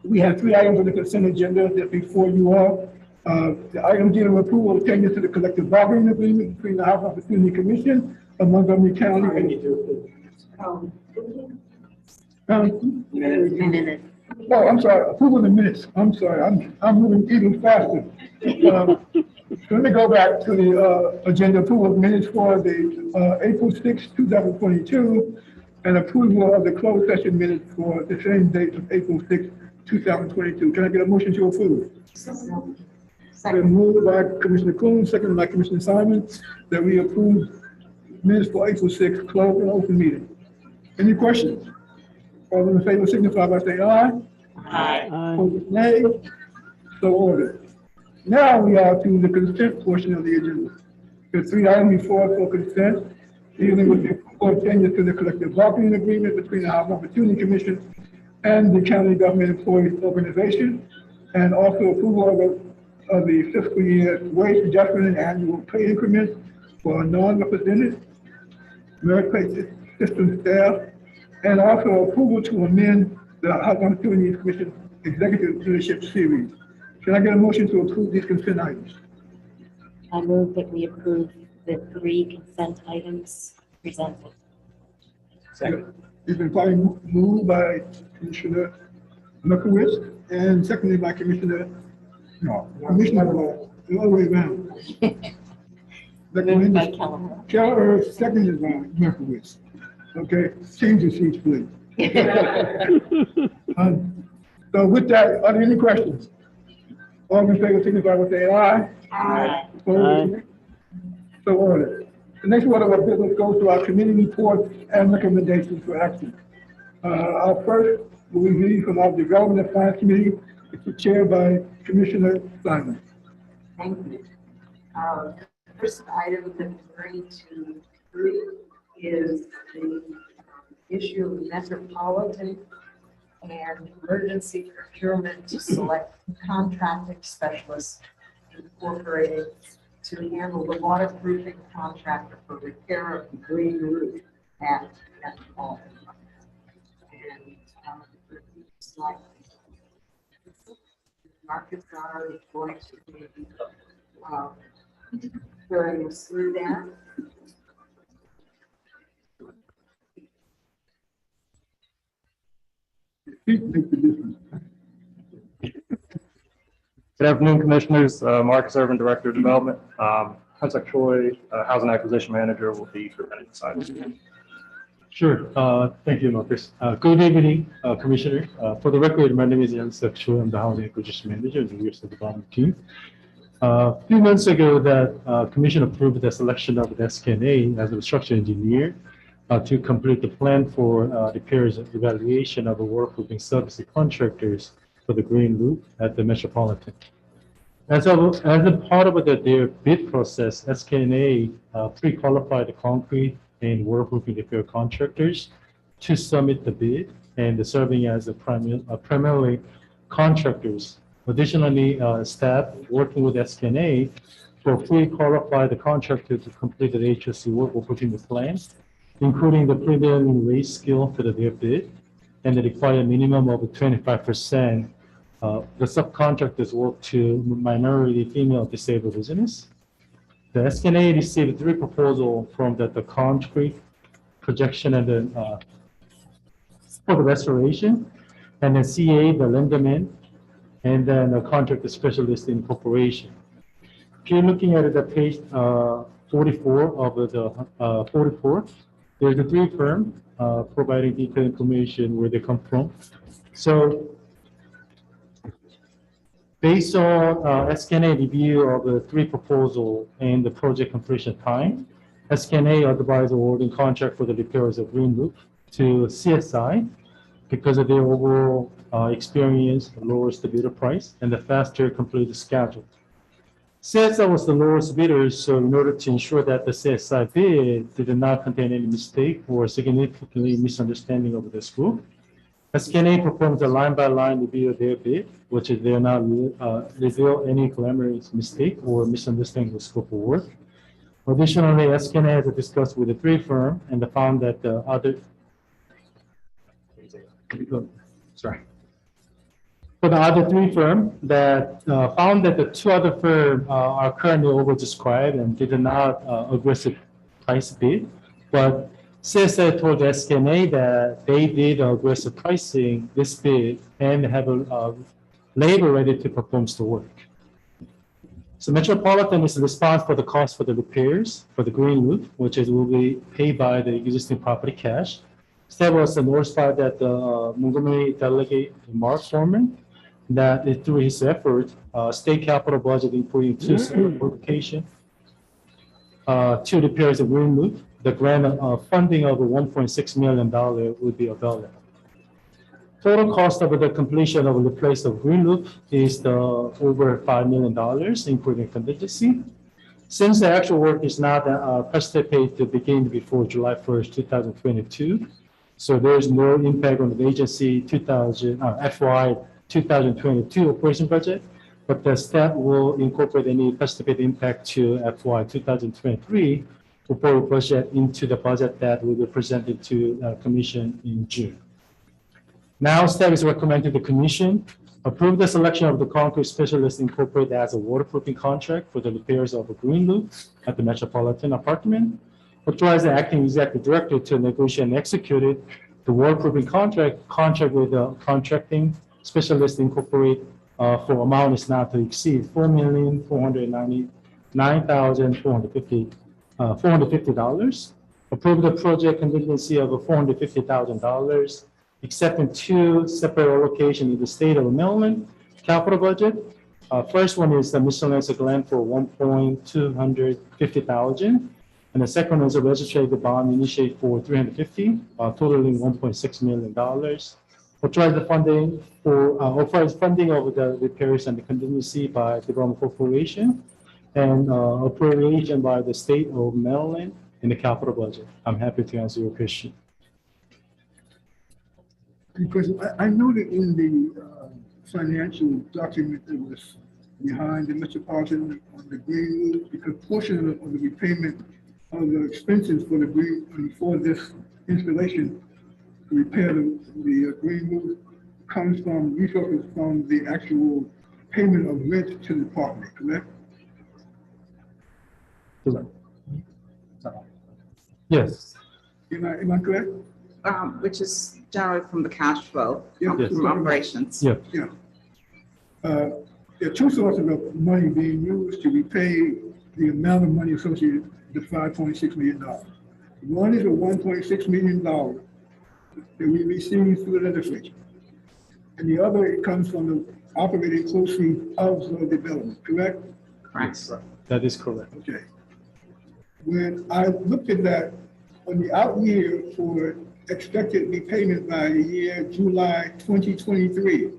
We have 3 items on the consent agenda that before you all. The item dealing with approval of changes to the collective bargaining agreement between the Housing Opportunity Commission of Montgomery County and Minute. oh, I'm sorry, approval of the minutes. I'm sorry, I'm moving even faster. So let me go back to the agenda, approval of minutes for the April 6, 2022, and approval of the closed session minutes for the same date of April 6, 2022. Can I get a motion to approve? Been moved by Commissioner Coon, seconded by Commissioner Simon, that we approve minutes for April 6, closed and open meeting. Any questions? All those in favor signify by saying aye. Aye. Opposed, nay. So ordered. Now we are to the consent portion of the agenda. There's 3 items before us for consent, dealing with the approval of changes to the collective bargaining agreement between the Housing Opportunity Commission and the County Government Employees Organization, and also approval of the fiscal year wage adjustment and annual pay increments for non-represented merit pay system staff, and also approval to amend the Housing Opportunity Commission Executive Leadership Series. Can I get a motion to approve these consent items? I move that we approve the 3 consent items presented. Second. It's been probably moved by Commissioner Lukowitz and seconded by Commissioner the other way around. Moved by Keller. Keller, seconded by Lukowitz. Okay, change the seats, please. So with that, are there any questions? All in favor, signify by saying aye. Aye. Opposed? So ordered. The next order of business goes to our committee reports and recommendations for action. Our first will be from our Development and Finance Committee. It's chaired by Commissioner Simon. Thank you. First item that we're going to approve is the issue of metropolitan and emergency procurement to select contracting specialists incorporated to handle the waterproofing contractor for repair of the green roof at all. And it's like Marcus Goddard is going to be carrying us through that. Good afternoon, Commissioners. Marcus Irvin, Director of Development. Hunsack Troy, Housing Acquisition Manager, will be presenting this item. Sure. Thank you, Marcus. Good evening, Commissioner. For the record, my name is Hunsack Troy. I'm the Housing Acquisition Manager in the Real Estate Development team. A few months ago, that Commission approved the selection of the SKNA as a structural engineer to complete the plan for repairs and evaluation of the waterproofing service contractors for the Green Loop at the Metropolitan. As a part of their bid process, SKNA pre-qualified the concrete and waterproofing repair contractors to submit the bid and serving as primarily contractors. Additionally, staff working with SKNA will pre-qualify the contractor to complete the HOC waterproofing plan, including the prevailing wage scale for their bid and the required minimum of 25%. The subcontractors work to minority female disabled residents. The SKNA received 3 proposals from the concrete projection and then for the restoration, and then CA, the lenderman, and then a contractor specialist incorporation. If you're looking at the page 44 of the 44, there's a 3 firm providing detailed information where they come from. So based on SKNA review of the 3 proposals and the project completion time, SKNA advised awarding contract for the repairs of Green Loop to CSI because of their overall experience, lowers the bidder price, and the faster completed schedule. CSI was the lowest bidder, so in order to ensure that the CSI bid did not contain any mistake or significantly misunderstanding of the scope, SKNA performs a line-by-line review of their bid, which is they not reveal any glamorous mistake or misunderstanding of the scope of work. Additionally, SKNA has discussed with the 3 firms and found that the other, sorry. For the other 3 firms that found that the 2 other firms are currently oversubscribed and did not aggressive price bid, but CSI told the SKNA that they did aggressive pricing this bid and have a labor ready to perform the work. So Metropolitan is responsible for the cost for the repairs for the Green Loop, which will be paid by the existing property cash. Staff was notified that the Montgomery delegate Mark Foreman that through his effort, state capital budget including 2 separate locations, 2 repairs of Green Loop. The grant funding of $1.6 million would be available. Total cost of the completion of the replace of Green Loop is over $5 million, including contingency. Since the actual work is not anticipated to begin before July 1st, 2022, so there is no impact on the agency FY 2022 operation budget, but the staff will incorporate any anticipated impact to FY 2023 proposed budget into the budget that will be presented to Commission in June. Now, staff is recommending the Commission approve the selection of the concrete specialist incorporated as a waterproofing contract for the repairs of a Green Loop at the Metropolitan Apartment. Authorize the acting executive director to negotiate and execute the waterproofing contract with the contracting specialist incorporate for amount is not to exceed $4,499,450. Approve the project contingency of $450,000, except in 2 separate allocations in the state of Maryland capital budget. First one is the miscellaneous grant for $1,250,000, and the second is a registered bond initiated for $350,000, totaling $1.6 million. Authorize the funding for authorize funding of the repairs and the contingency by Development Corporation, and appropriation by the state of Maryland in the capital budget. I'm happy to answer your question. Because I noted in the financial document that was behind the Metropolitan on the Green Loop, because portion of the repayment of the expenses for the for this installation to repair the Green Loop comes from resources from the actual payment of rent to the department, correct? Yes. Am I correct? Which is generally from the cash flow, Yeah. from operations. Yeah. Yeah. There are 2 sources of money being used to repay the amount of money associated with the $5.6 million. One is the $1.6 million that we received through the legislature. And the other, it comes from the operating proceeds of the development, correct? Correct. That is correct. Okay. When I looked at that, on the out year for expected repayment by the year July 2023,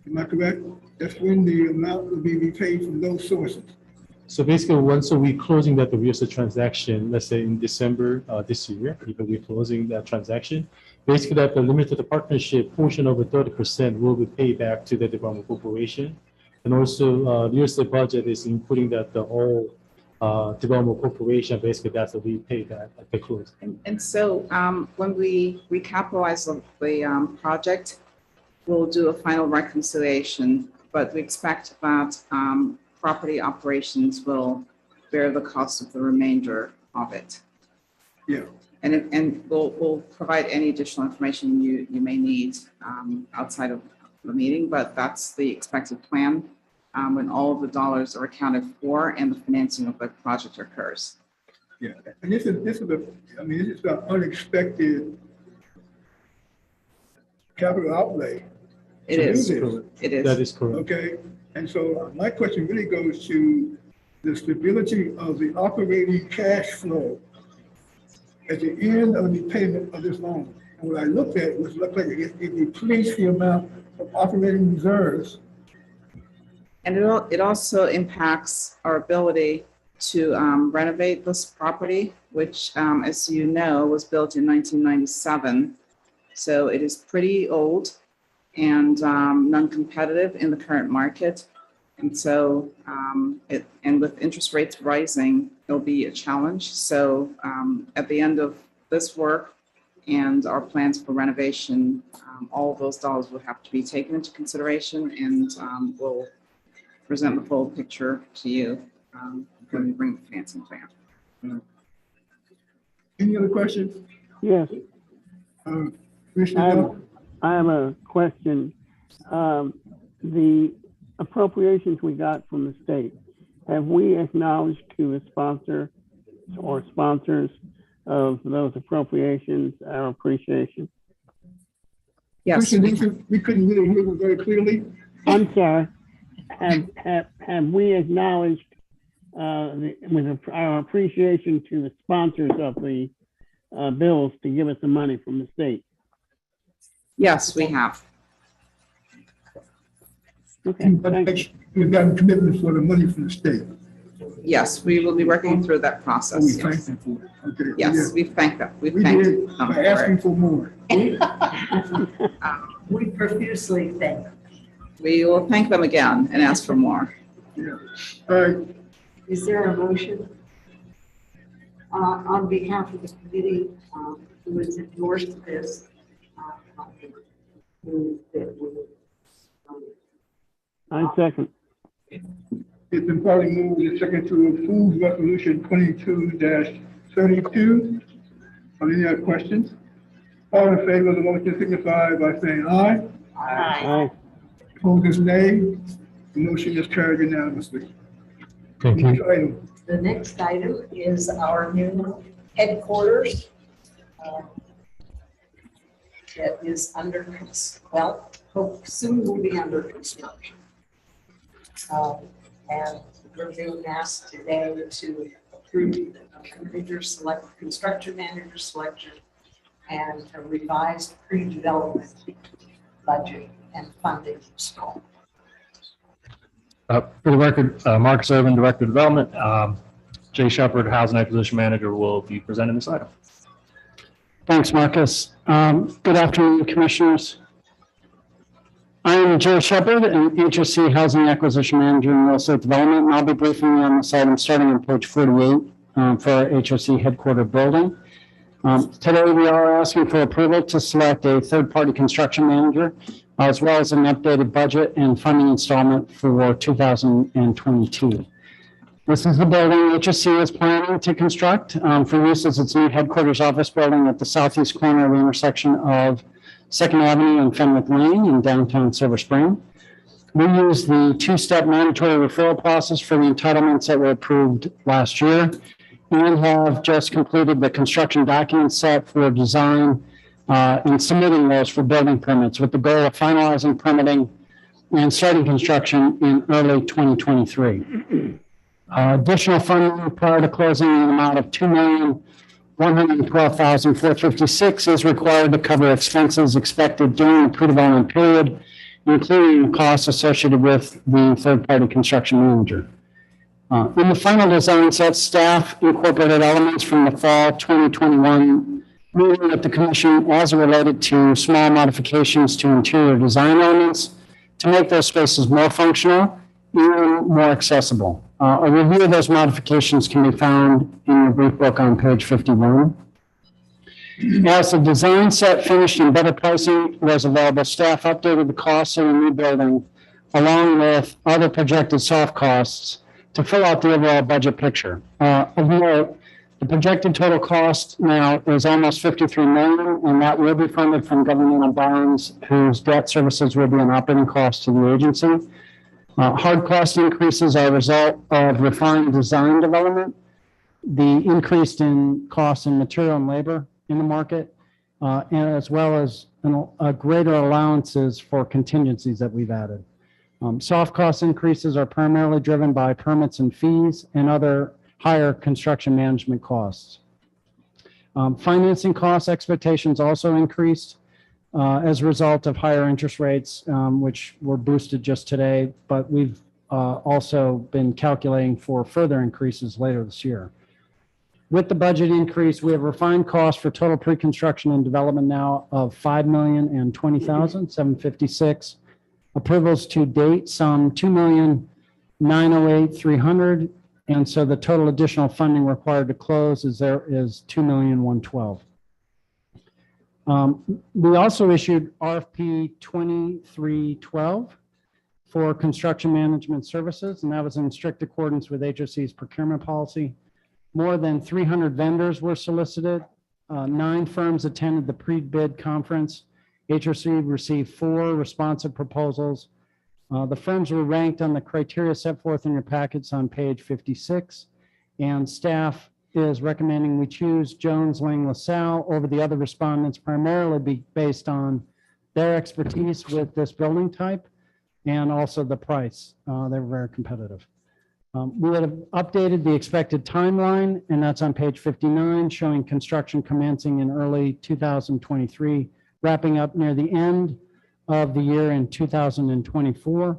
am I correct? That's when the amount will be repaid from those sources. So basically, once we closing that the real estate transaction, let's say in December this year, if we're closing that transaction, basically that the limited partnership portion of the 30% will be paid back to the development corporation. And also real estate budget is including that the whole development corporation, basically that's what we pay that at the close. And so when we recapitalize the project, we'll do a final reconciliation, but we expect that property operations will bear the cost of the remainder of it. Yeah. And we'll provide any additional information you may need outside of the meeting, but that's the expected plan when all of the dollars are accounted for and the financing of the project occurs. Yeah, and this is an unexpected capital outlay. It to do is. this, It is. That is correct. Okay, and so my question really goes to the stability of the operating cash flow at the end of the payment of this loan. And what I looked at was looked like it depletes the amount of operating reserves. And it also impacts our ability to renovate this property, which, as you know, was built in 1997. So it is pretty old and non-competitive in the current market. And so and with interest rates rising, it'll be a challenge. So at the end of this work and our plans for renovation, all of those dollars will have to be taken into consideration, and we'll present the full picture to you when we bring the financing plan. Any other questions? Yes, Commissioner Dunn? I have a question. The appropriations we got from the state, have we acknowledged to the sponsor or sponsors of those appropriations our appreciation? Yes. We couldn't really hear you very clearly. I'm sorry. Have we acknowledged with our appreciation to the sponsors of the bills to give us the money from the state? Yes, we have. Okay, thank you. We've gotten commitments for the money from the state. Yes, we will be working through that Oh, process. we Yes. thank them for it. Okay. Yes, we thank them. We We thank did them by for asking it. for more. We profusely thank. We will thank them again and ask for more. Yeah. All right. Is there a motion? On behalf of the committee, who has endorsed this, move that we, I second. It's been probably moved and second to approve resolution 22-32. Are there any other questions? All in favor of the motion signify by saying aye. Aye. Opposed, nay. The motion is carried unanimously. Thank you. Next item. the next item is our new headquarters. That is under, well, hope soon will be under construction. And we're being asked today to approve construction manager selection and a revised pre-development budget and funding installment. For the record, Marcus Irvin, Director of Development. Jay Shepard, Housing Acquisition Manager, will be presenting this item. Thanks, Marcus. Good afternoon, Commissioners. I am Jay Shepard, an HOC Housing Acquisition Manager in Real Estate Development, and I'll be briefing you on this item starting on page 48 for our HOC headquarter building. Today, we are asking for approval to select a third-party construction manager, as well as an updated budget and funding installment for 2022. This is the building HOC is planning to construct for use as its new headquarters office building at the southeast corner of the intersection of 2nd Avenue and Fenwick Lane in downtown Silver Spring. We use the two-step mandatory referral process for the entitlements that were approved last year and have just completed the construction document set for design and submitting those for building permits with the goal of finalizing permitting and starting construction in early 2023. Additional funding prior to closing in the amount of $2,112,456 is required to cover expenses expected during the pre-development period, including costs associated with the third-party construction manager. In the final design set, staff incorporated elements from the fall 2021 meeting with the commission as related to small modifications to interior design elements to make those spaces more functional and more accessible. A review of those modifications can be found in your brief book on page 51. As the design set finished and better pricing was available, staff updated the costs of the new building along with other projected soft costs to fill out the overall budget picture. Of note, the projected total cost now is almost $53 million, and that will be funded from governmental bonds whose debt services will be an operating cost to the agency. Hard cost increases are a result of refined design development, the increase in costs in material and labor in the market, and as well as greater allowances for contingencies that we've added. Soft cost increases are primarily driven by permits and fees and other higher construction management costs. Financing cost expectations also increased as a result of higher interest rates, which were boosted just today, but we've also been calculating for further increases later this year. With the budget increase, we have refined costs for total pre-construction and development now of $5,020,756. Approvals to date, some $2,908,300. And so the total additional funding required to close is $2,112,000. We also issued RFP 2312 for construction management services, and that was in strict accordance with HOC's procurement policy. More than 300 vendors were solicited. 9 firms attended the pre-bid conference. HOC received 4 responsive proposals. The firms were ranked on the criteria set forth in your packets on page 56, and staff is recommending we choose Jones Lang LaSalle over the other respondents, primarily based on their expertise with this building type and also the price. They were very competitive. We would have updated the expected timeline, and that's on page 59, showing construction commencing in early 2023, wrapping up near the end of the year in 2024.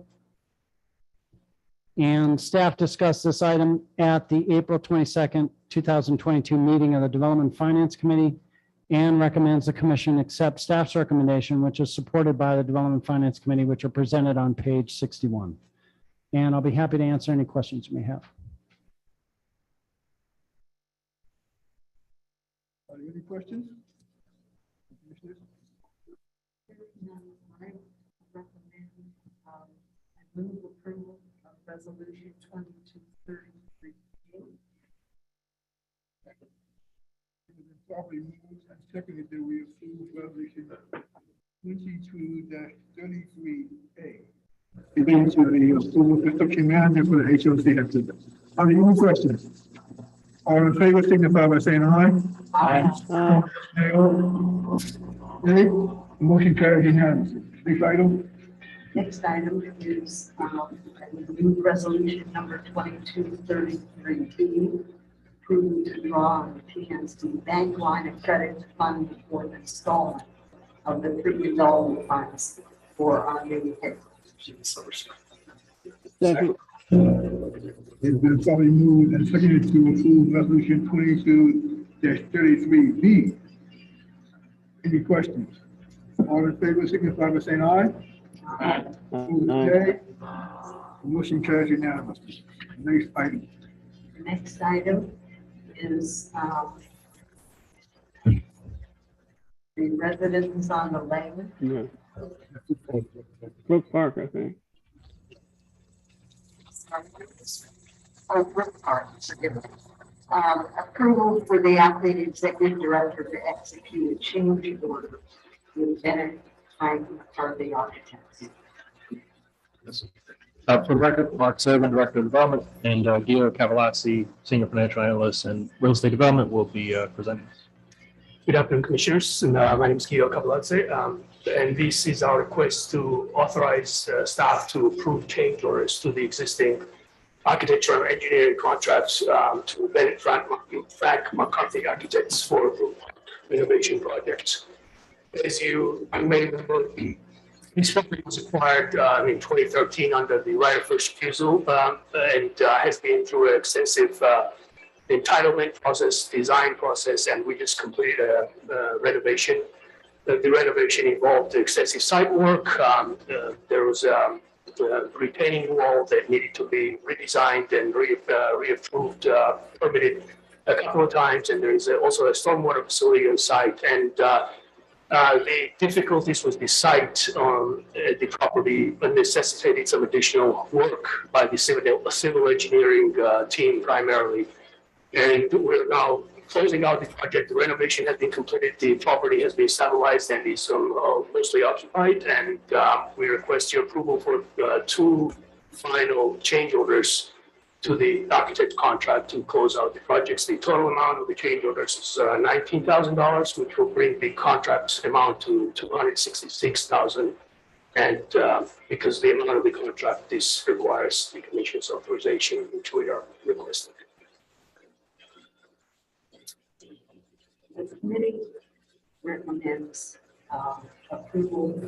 And staff discussed this item at the April 22nd, 2022 meeting of the Development Finance Committee and recommends the commission accept staff's recommendation, which is supported by the Development Finance Committee, which are presented on page 61. And I'll be happy to answer any questions you may have. Are there any questions? I recommend, I move approval of resolution 2233. Properly moved and seconded that we approve resolution 22-33A. Relating to the approval of construction manager for the HOC. Are there any questions? All in favor signify by saying aye. Aye. Nay. Motion carries unanimously. Next item. Next item is new resolution number 2233B, approving to draw on the PNC bank line of credit to fund for the installment of the pre-development funds for our new headquarters. Second. It's been probably moved and seconded to approve resolution 22-33B. Any questions? All in favor signify by saying aye. Aye. Okay. Motion carries unanimously. Next item. The next item is the residents on the lane. Yeah. Brook Park, I think. Oh, Brook Park, forgive me. Approval for the acting executive director to execute a change order with Bennett Frank for the architects. For the record, Mark Sobin, Director of Development, and Guido Cavalazzi, Senior Financial Analyst and Real Estate Development, will be presenting. Good afternoon, Commissioners. And, my name is Guido Cavalazzi. And this is our request to authorize staff to approve change orders to the existing architectural and engineering contracts to Bennett Frank McCarthy Architects for renovation projects. As you may remember, this property was acquired in 2013 under the right of first refusal and has been through an extensive entitlement process, design process, and we just completed a renovation. The renovation involved excessive site work. There was a retaining wall that needed to be redesigned and reapproved, permitted a couple of times, and there is also a stormwater facility on site. And the difficulties with the site on the property necessitated some additional work by the civil engineering team primarily. And we're now closing out the project. The renovation has been completed. The property has been stabilized and is mostly occupied. And we request your approval for 2 final change orders to the architect contract to close out the projects. The total amount of the change orders is $19,000, which will bring the contract amount to $266,000. And because the amount of the contract requires the Commission's authorization, which we are requesting. The committee recommends approval.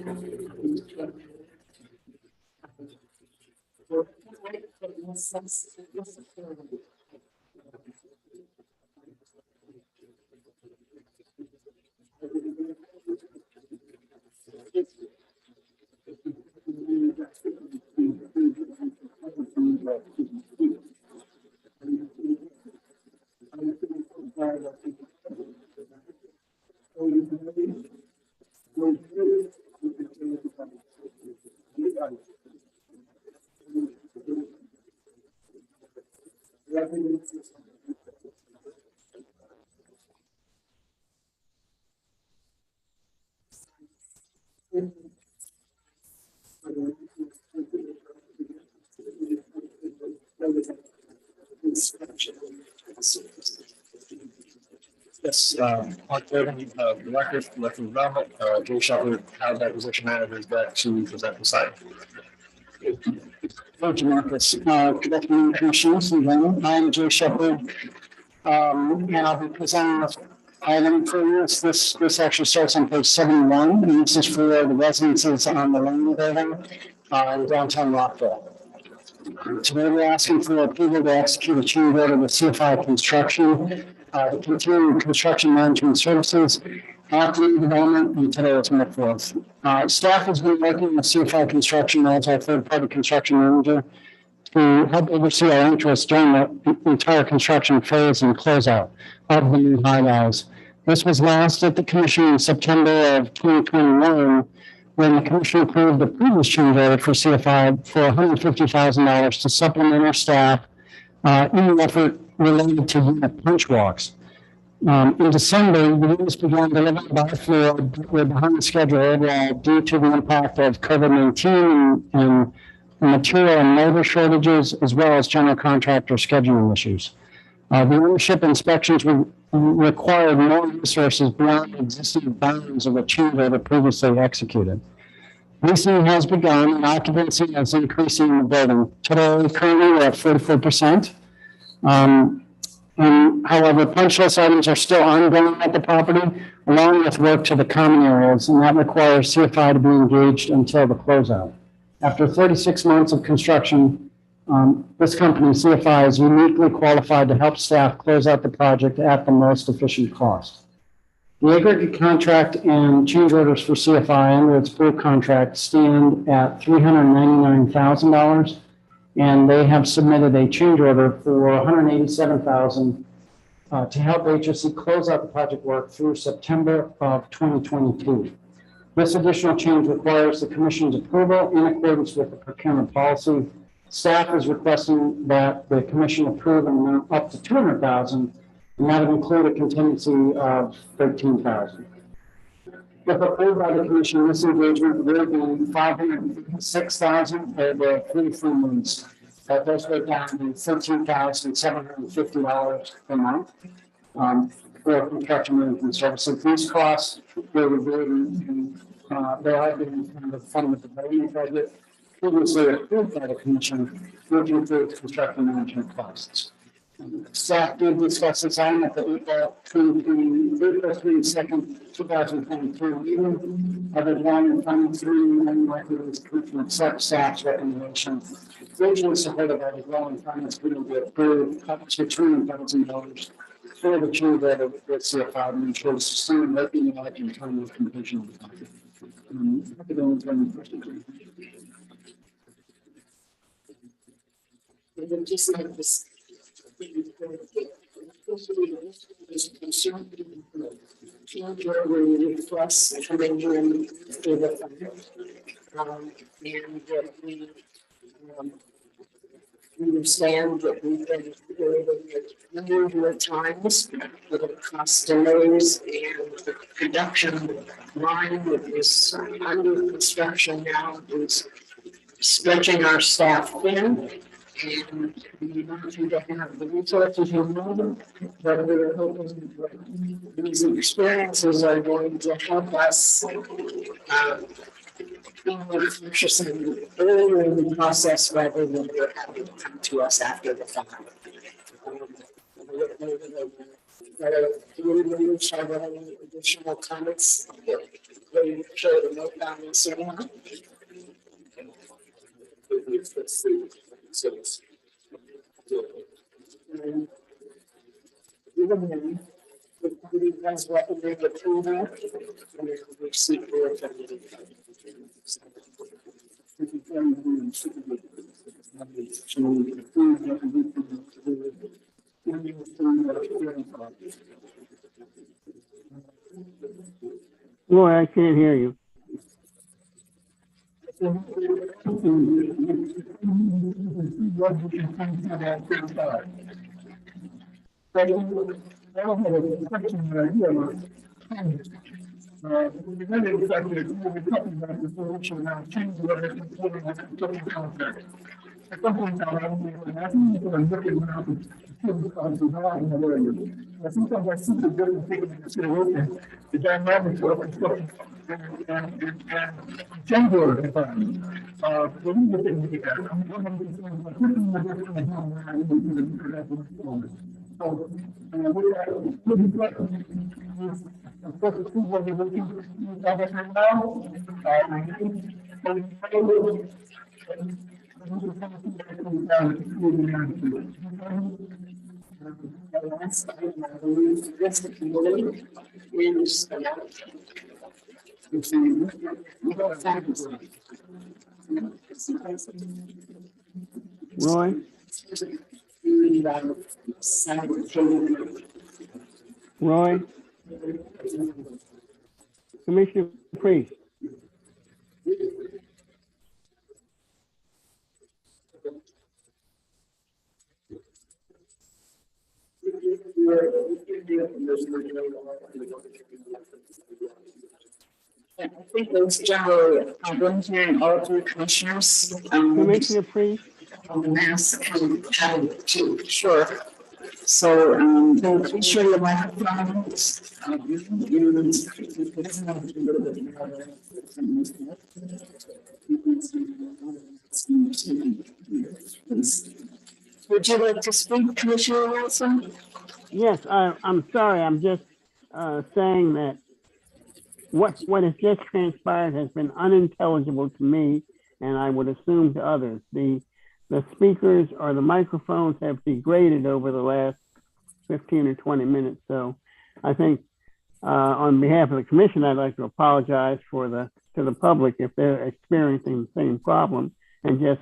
Yes, Mark Irvin, Director of Development, Jay Shepherd, Housing Acquisition Manager, is back to present the site. Thank you, Marcus. Good afternoon, Commissioners. I'm Jay Shepherd. And I'll be presenting this item for you. This actually starts on page 71. And this is for the residences on the Langley building in downtown Rockville. Today we're asking for approval to execute a change order with CFI Construction to continue construction management services at the new development, and today it's May 4th. Staff has been working with CFI Construction as our third-party construction manager to help oversee our interests during the entire construction phase and closeout of the new high-rise. This was last at the Commission in September of 2021, when the Commission approved the previous change order for CFI for $150,000 to supplement our staff in the effort related to unit punch walks. In December, the units began delivering by floor. We're behind the schedule overall due to the impact of COVID-19 and material and labor shortages, as well as general contractor scheduling issues. The ownership inspections required more resources beyond the existing bounds of the change order previously executed. Leasing has begun and occupancy is increasing in the building. Today, currently we're at 44%. However, punch list items are still ongoing at the property, along with work to the common areas, and that requires CFI to be engaged until the closeout. After 36 months of construction, this company, CFI, is uniquely qualified to help staff close out the project at the most efficient cost. The aggregate contract and change orders for CFI under its full contract stand at $399,000. And they have submitted a change order for $187,000 to help HOC close out the project work through September of 2022. This additional change requires the Commission's approval in accordance with the procurement policy. Staff is requesting that the Commission approve an amount up to $200,000, and that would include a contingency of $13,000. If approved by the Commission, this engagement will be $556,000 over 3 months. That does go down to $13,750 per month. for construction management services. These costs were reviewed and they have been kind of funded with the budget budget previously approved by the commission, which includes construction management costs. Staff did discuss this item at the April 22nd, 2023 meeting. Other than finding three recommends commission accept staff's recommendation. Originally supported by the Growing Finance Committee to approve up to $200,000 for the achieve that of the CFO and ensure the sustained working life and time of completion of the project. Just like this. Plus coming in for the fund. And that we understand that we've been doing it a number of times with the cost delays and the production line that is under construction now is stretching our staff thin. And we want you to have the resources you need, but we're hoping that these experiences are going to help us be more cautious and earlier in the process rather than you're having to come to us after the fact. Any additional comments? Ready to share the note down in cinema? Even then, the committee has recommended approval and it will receive your Roy, I can't hear you. The dynamics of construction and change order environment. last item, I believe, the rest of the committee is Roy? Roy? Commissioner Priest? I think those generally problems here in all three commissioners. Commissioner Priest? On the mask and too, sure. So, please show your microphones. Would you like to speak, Commissioner Wilson? Yes, I'm sorry. I'm just saying that what has just transpired has been unintelligible to me, and I would assume to others. The speakers or the microphones have degraded over the last 15 or 20 minutes. So I think on behalf of the commission, I'd like to apologize to the public if they're experiencing the same problem, and just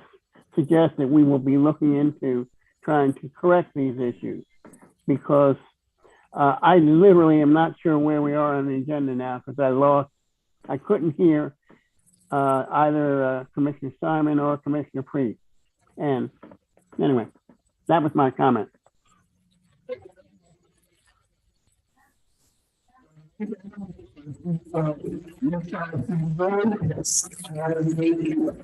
suggest that we will be looking into trying to correct these issues, because I literally am not sure where we are on the agenda now, because I couldn't hear either Commissioner Simon or Commissioner Priest. And anyway, that was my comment.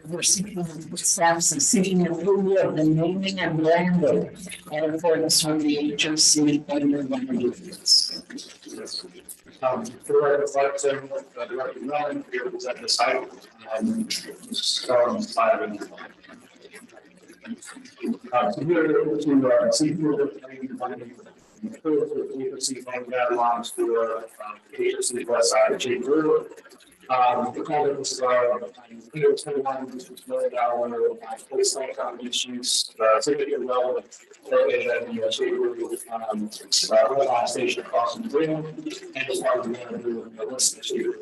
We're seeking staff's seeking approval of the naming and branding in accordance with the HOC vendor regulations. For the record, I'd like to, Director Mellon, here to present the site. Start on slide. So here to see through the HOC guidelines for HOC West Side of Shady Grove. The project was $21 million baseline contributions, significant relevant located at the Shady Grove red station across the bridge, and as part of the list of Shady Grove.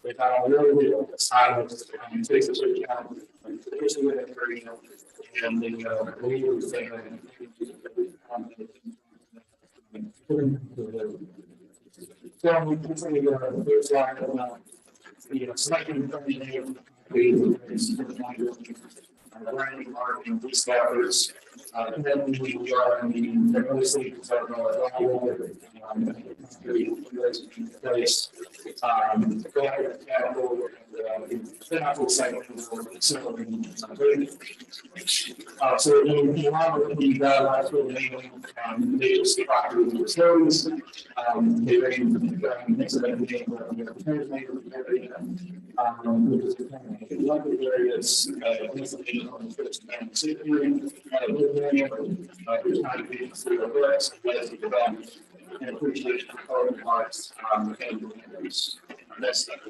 We've had a really good side of takes into account and the so we continue to there's like selecting learning, marketing, these efforts. And then we are in the mostly place. So in the amount of the guidelines for the naming, they just property utilities, they range from the name areas, on the first and second hearing, and appreciation for all the parts, and that's that.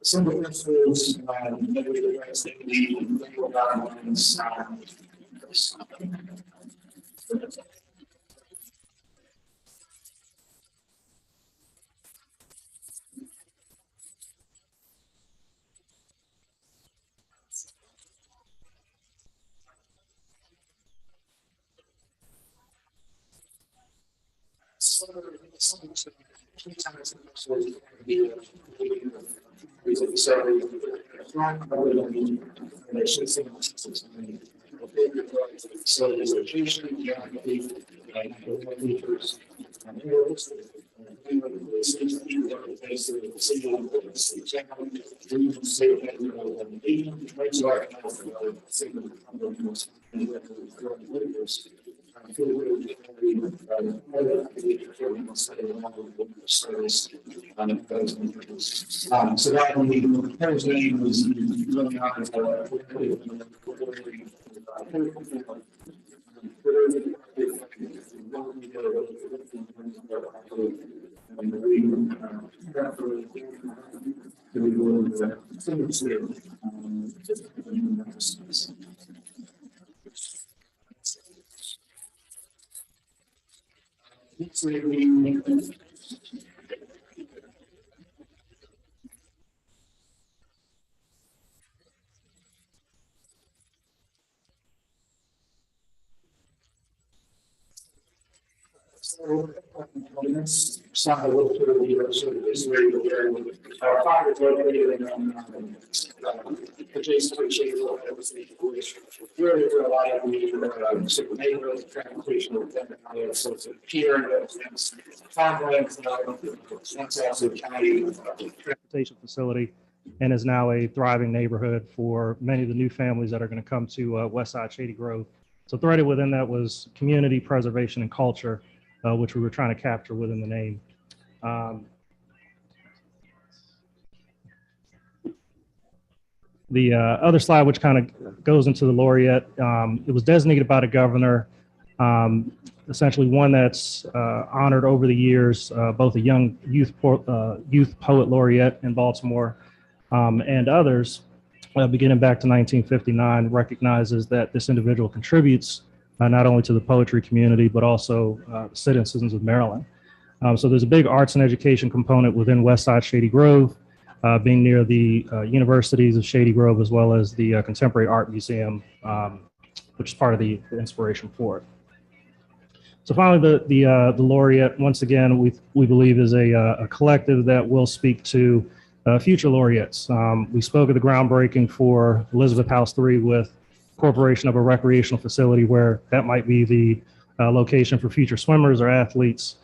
Some of the principles, legal guidelines, so that when the proposed name was really not Some a little bit of the sort of history where our father was located in adjacent to Shady Grove, where there were a lot of the sort of neighborhood transportation so it's a pier and farmlands, that's also county transportation facility, and is now a thriving neighborhood for many of the new families that are going to come to West Side Shady Grove. So threaded within that was community preservation and culture, which we were trying to capture within the name. The other slide, which kind of goes into the laureate, it was designated by the governor, essentially one that's honored over the years, both a young youth poet laureate in Baltimore and others, beginning back to 1959, recognizes that this individual contributes not only to the poetry community, but also citizens of Maryland. So there's a big arts and education component within West Side Shady Grove, being near the universities of Shady Grove, as well as the Contemporary Art Museum, which is part of the inspiration for it. So finally, the laureate, once again, we believe is a collective that will speak to future laureates. We spoke at the groundbreaking for Elizabeth House 3 with incorporation of a recreational facility where that might be the location for future swimmers or athletes.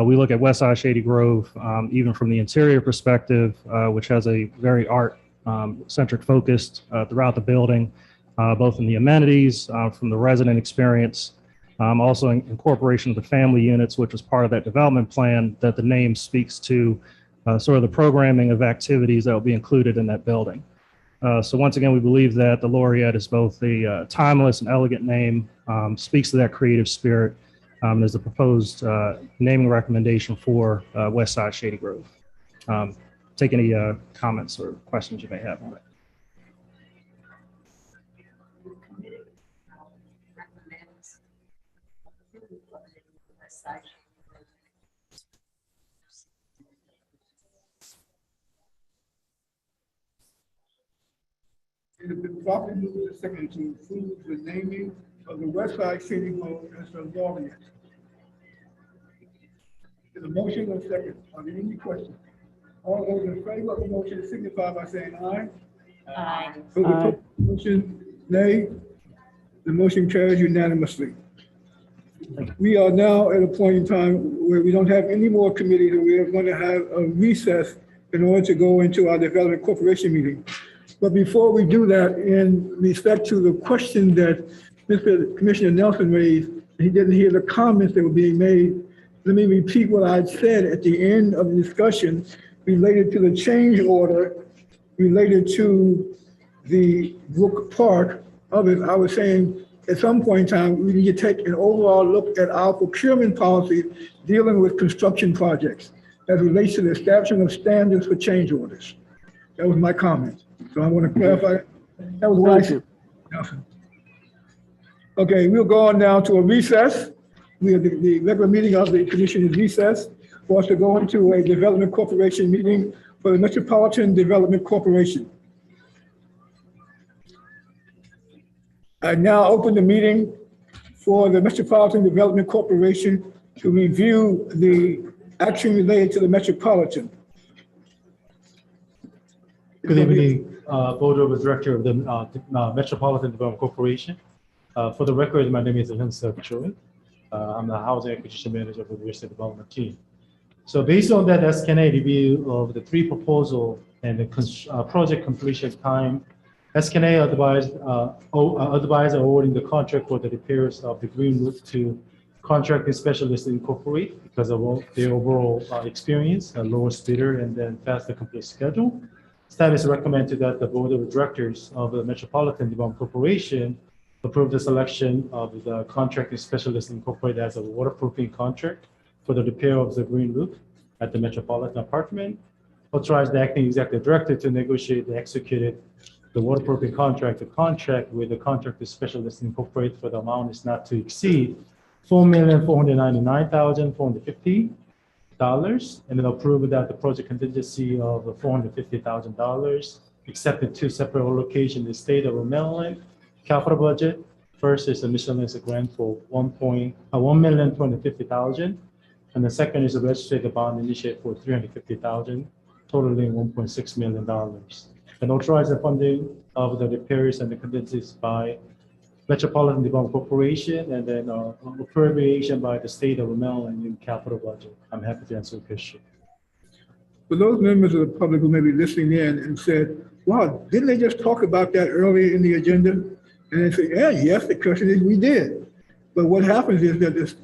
We look at Westside Shady Grove, even from the interior perspective, which has a very art-centric focus throughout the building, both in the amenities, from the resident experience, also in incorporation of the family units, which was part of that development plan that the name speaks to sort of the programming of activities that will be included in that building. So once again, we believe that the Laureate is both a timeless and elegant name, speaks to that creative spirit. There's a proposed naming recommendation for Westside Shady Grove. Take any comments or questions you may have on it. It has been properly moved and seconded to approve the naming of the Westside Shady Grove as the laureate. Is a motion or second? Are there any questions? All those in favor of the motion signify by saying aye. Aye. Those opposed to the motion, nay. The motion carries unanimously. We are now at a point in time where we don't have any more committees, and we are going to have a recess in order to go into our Development Corporation meeting. But before we do that, in respect to the question that Mr. Commissioner Nelson raised, he didn't hear the comments that were being made. Let me repeat what I said at the end of the discussion related to the change order, related to the Brook Park of it. I was saying at some point in time, we need to take an overall look at our procurement policy dealing with construction projects as relates to the establishment of standards for change orders. That was my comment. So I want to clarify. That was what I said. Okay, we'll go on now to a recess. The regular meeting of the commission is recessed for us to go into a development corporation meeting for the Metropolitan Development Corporation. I now open the meeting for the Metropolitan Development Corporation to review the action related to the Metropolitan. Good evening, Board of Director of the Metropolitan Development Corporation. For the record, my name is Elin Choi. I'm the Housing Acquisition Manager for the Real Estate Development team. So based on that SKNA review of the three proposals and the project completion time, SKNA advised awarding the contract for the repairs of the green roof to Contracting Specialist Incorporated because of their overall experience, a lower bidder, and then faster complete schedule. Staff is recommended that the Board of Directors of the Metropolitan Development Corporation approve the selection of the Contracting Specialist Incorporated as a waterproofing contract for the repair of the green roof at the Metropolitan Apartment. Authorize the Acting Executive Director to negotiate the executed the waterproofing contract with the Contracting Specialist Incorporated for the amount is not to exceed $4,499,450. And then approve that the project contingency of $450,000, except in two separate locations in the state of Maryland. Capital budget, first is a miscellaneous grant for $1,250,000, and the second is a registered bond initiative for $350,000, totaling $1.6 million. And authorize the funding of the repairs and the contingencies by Metropolitan Development Corporation, and then appropriation by the state of Maryland in capital budget. I'm happy to answer the question. For those members of the public who may be listening in and said, wow, didn't they just talk about that earlier in the agenda? And they say, yeah, yes, the question is we did. But what happens is that the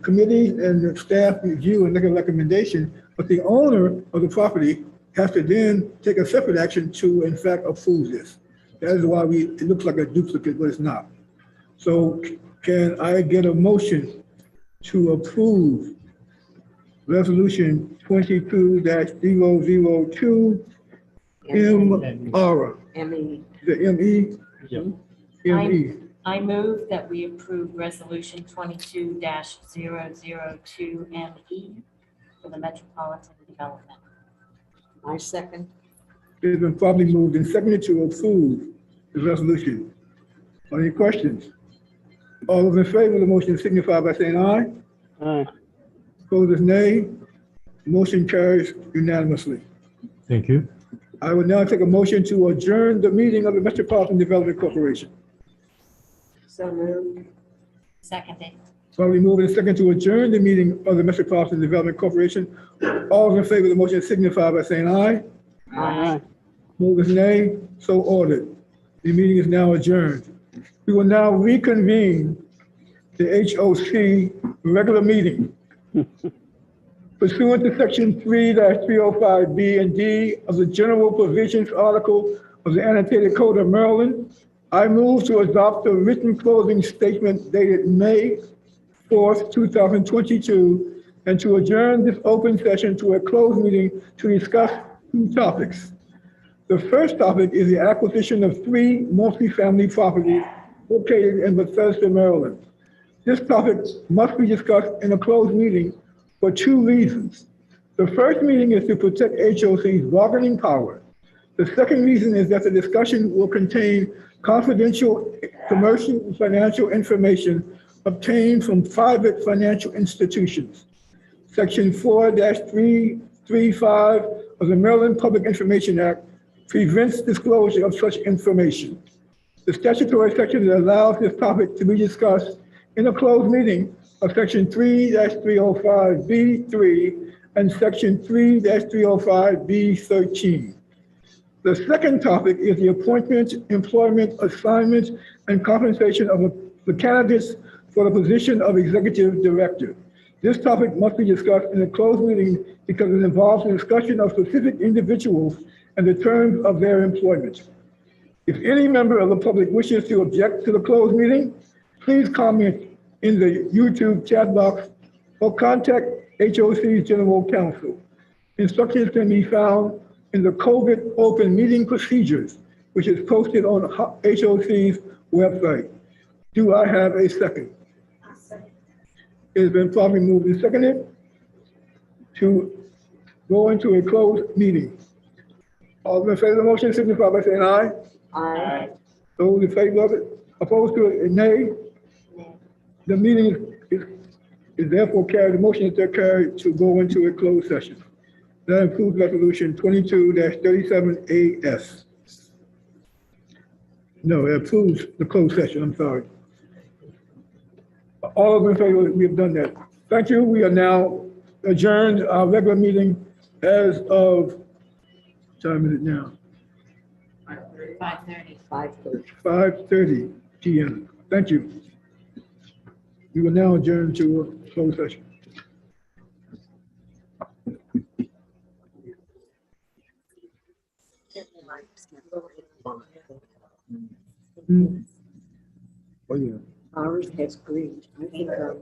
committee and the staff review and make a recommendation, but the owner of the property has to then take a separate action to, in fact, approve this. That is why it looks like a duplicate, but it's not. So can I get a motion to approve Resolution 22-002 MR? ME. The ME? Yep. ME. I move that we approve Resolution 22-002 ME for the Metropolitan Development. I second. It's been properly moved and seconded to approve the resolution. Any questions? All those in favor of the motion signify by saying aye. Aye. Opposed is nay. Motion carries unanimously. Thank you. I will now take a motion to adjourn the meeting of the Metropolitan Development Corporation. So moved. Seconded. Probably moving a second to adjourn the meeting of the Metropolitan Development Corporation. All in favor of the motion signify by saying aye. Aye. Movers nay, so ordered. The meeting is now adjourned. We will now reconvene the HOC regular meeting. Pursuant to section 3-305B and D of the General Provisions Article of the Annotated Code of Maryland, I move to adopt the written closing statement dated May 4th, 2022, and to adjourn this open session to a closed meeting to discuss two topics. The first topic is the acquisition of 3 multifamily properties located in Bethesda, Maryland. This topic must be discussed in a closed meeting for 2 reasons. The first meeting is to protect HOC's bargaining power. The second reason is that the discussion will contain confidential commercial and financial information obtained from private financial institutions. Section 4-335 of the Maryland Public Information Act prevents disclosure of such information. The statutory section that allows this topic to be discussed in a closed meeting of section 3-305B3 and section 3-305B13. The second topic is the appointment, employment, assignment, and compensation of the candidates for the position of executive director. This topic must be discussed in a closed meeting because it involves the discussion of specific individuals and the terms of their employment. If any member of the public wishes to object to the closed meeting, please comment in the YouTube chat box or contact HOC's General Counsel. Instructions can be found in the COVID open meeting procedures, which is posted on HOC's website. Do I have a second? It has been properly moved and seconded to go into a closed meeting. All in favor of the motion signify by saying aye. Aye. Those in favor of it, opposed to it, nay. The meeting is therefore carried. The motion is therefore carried to go into a closed session. That includes resolution 22-37AS. No, it approves the closed session, I'm sorry. All of in favor, we have done that. Thank you. We are now adjourned our regular meeting as of, what time is it now? 5:30. 5:30 p.m. Thank you. We will now adjourn to a closed session. Oh, yeah. Ours has green. I think our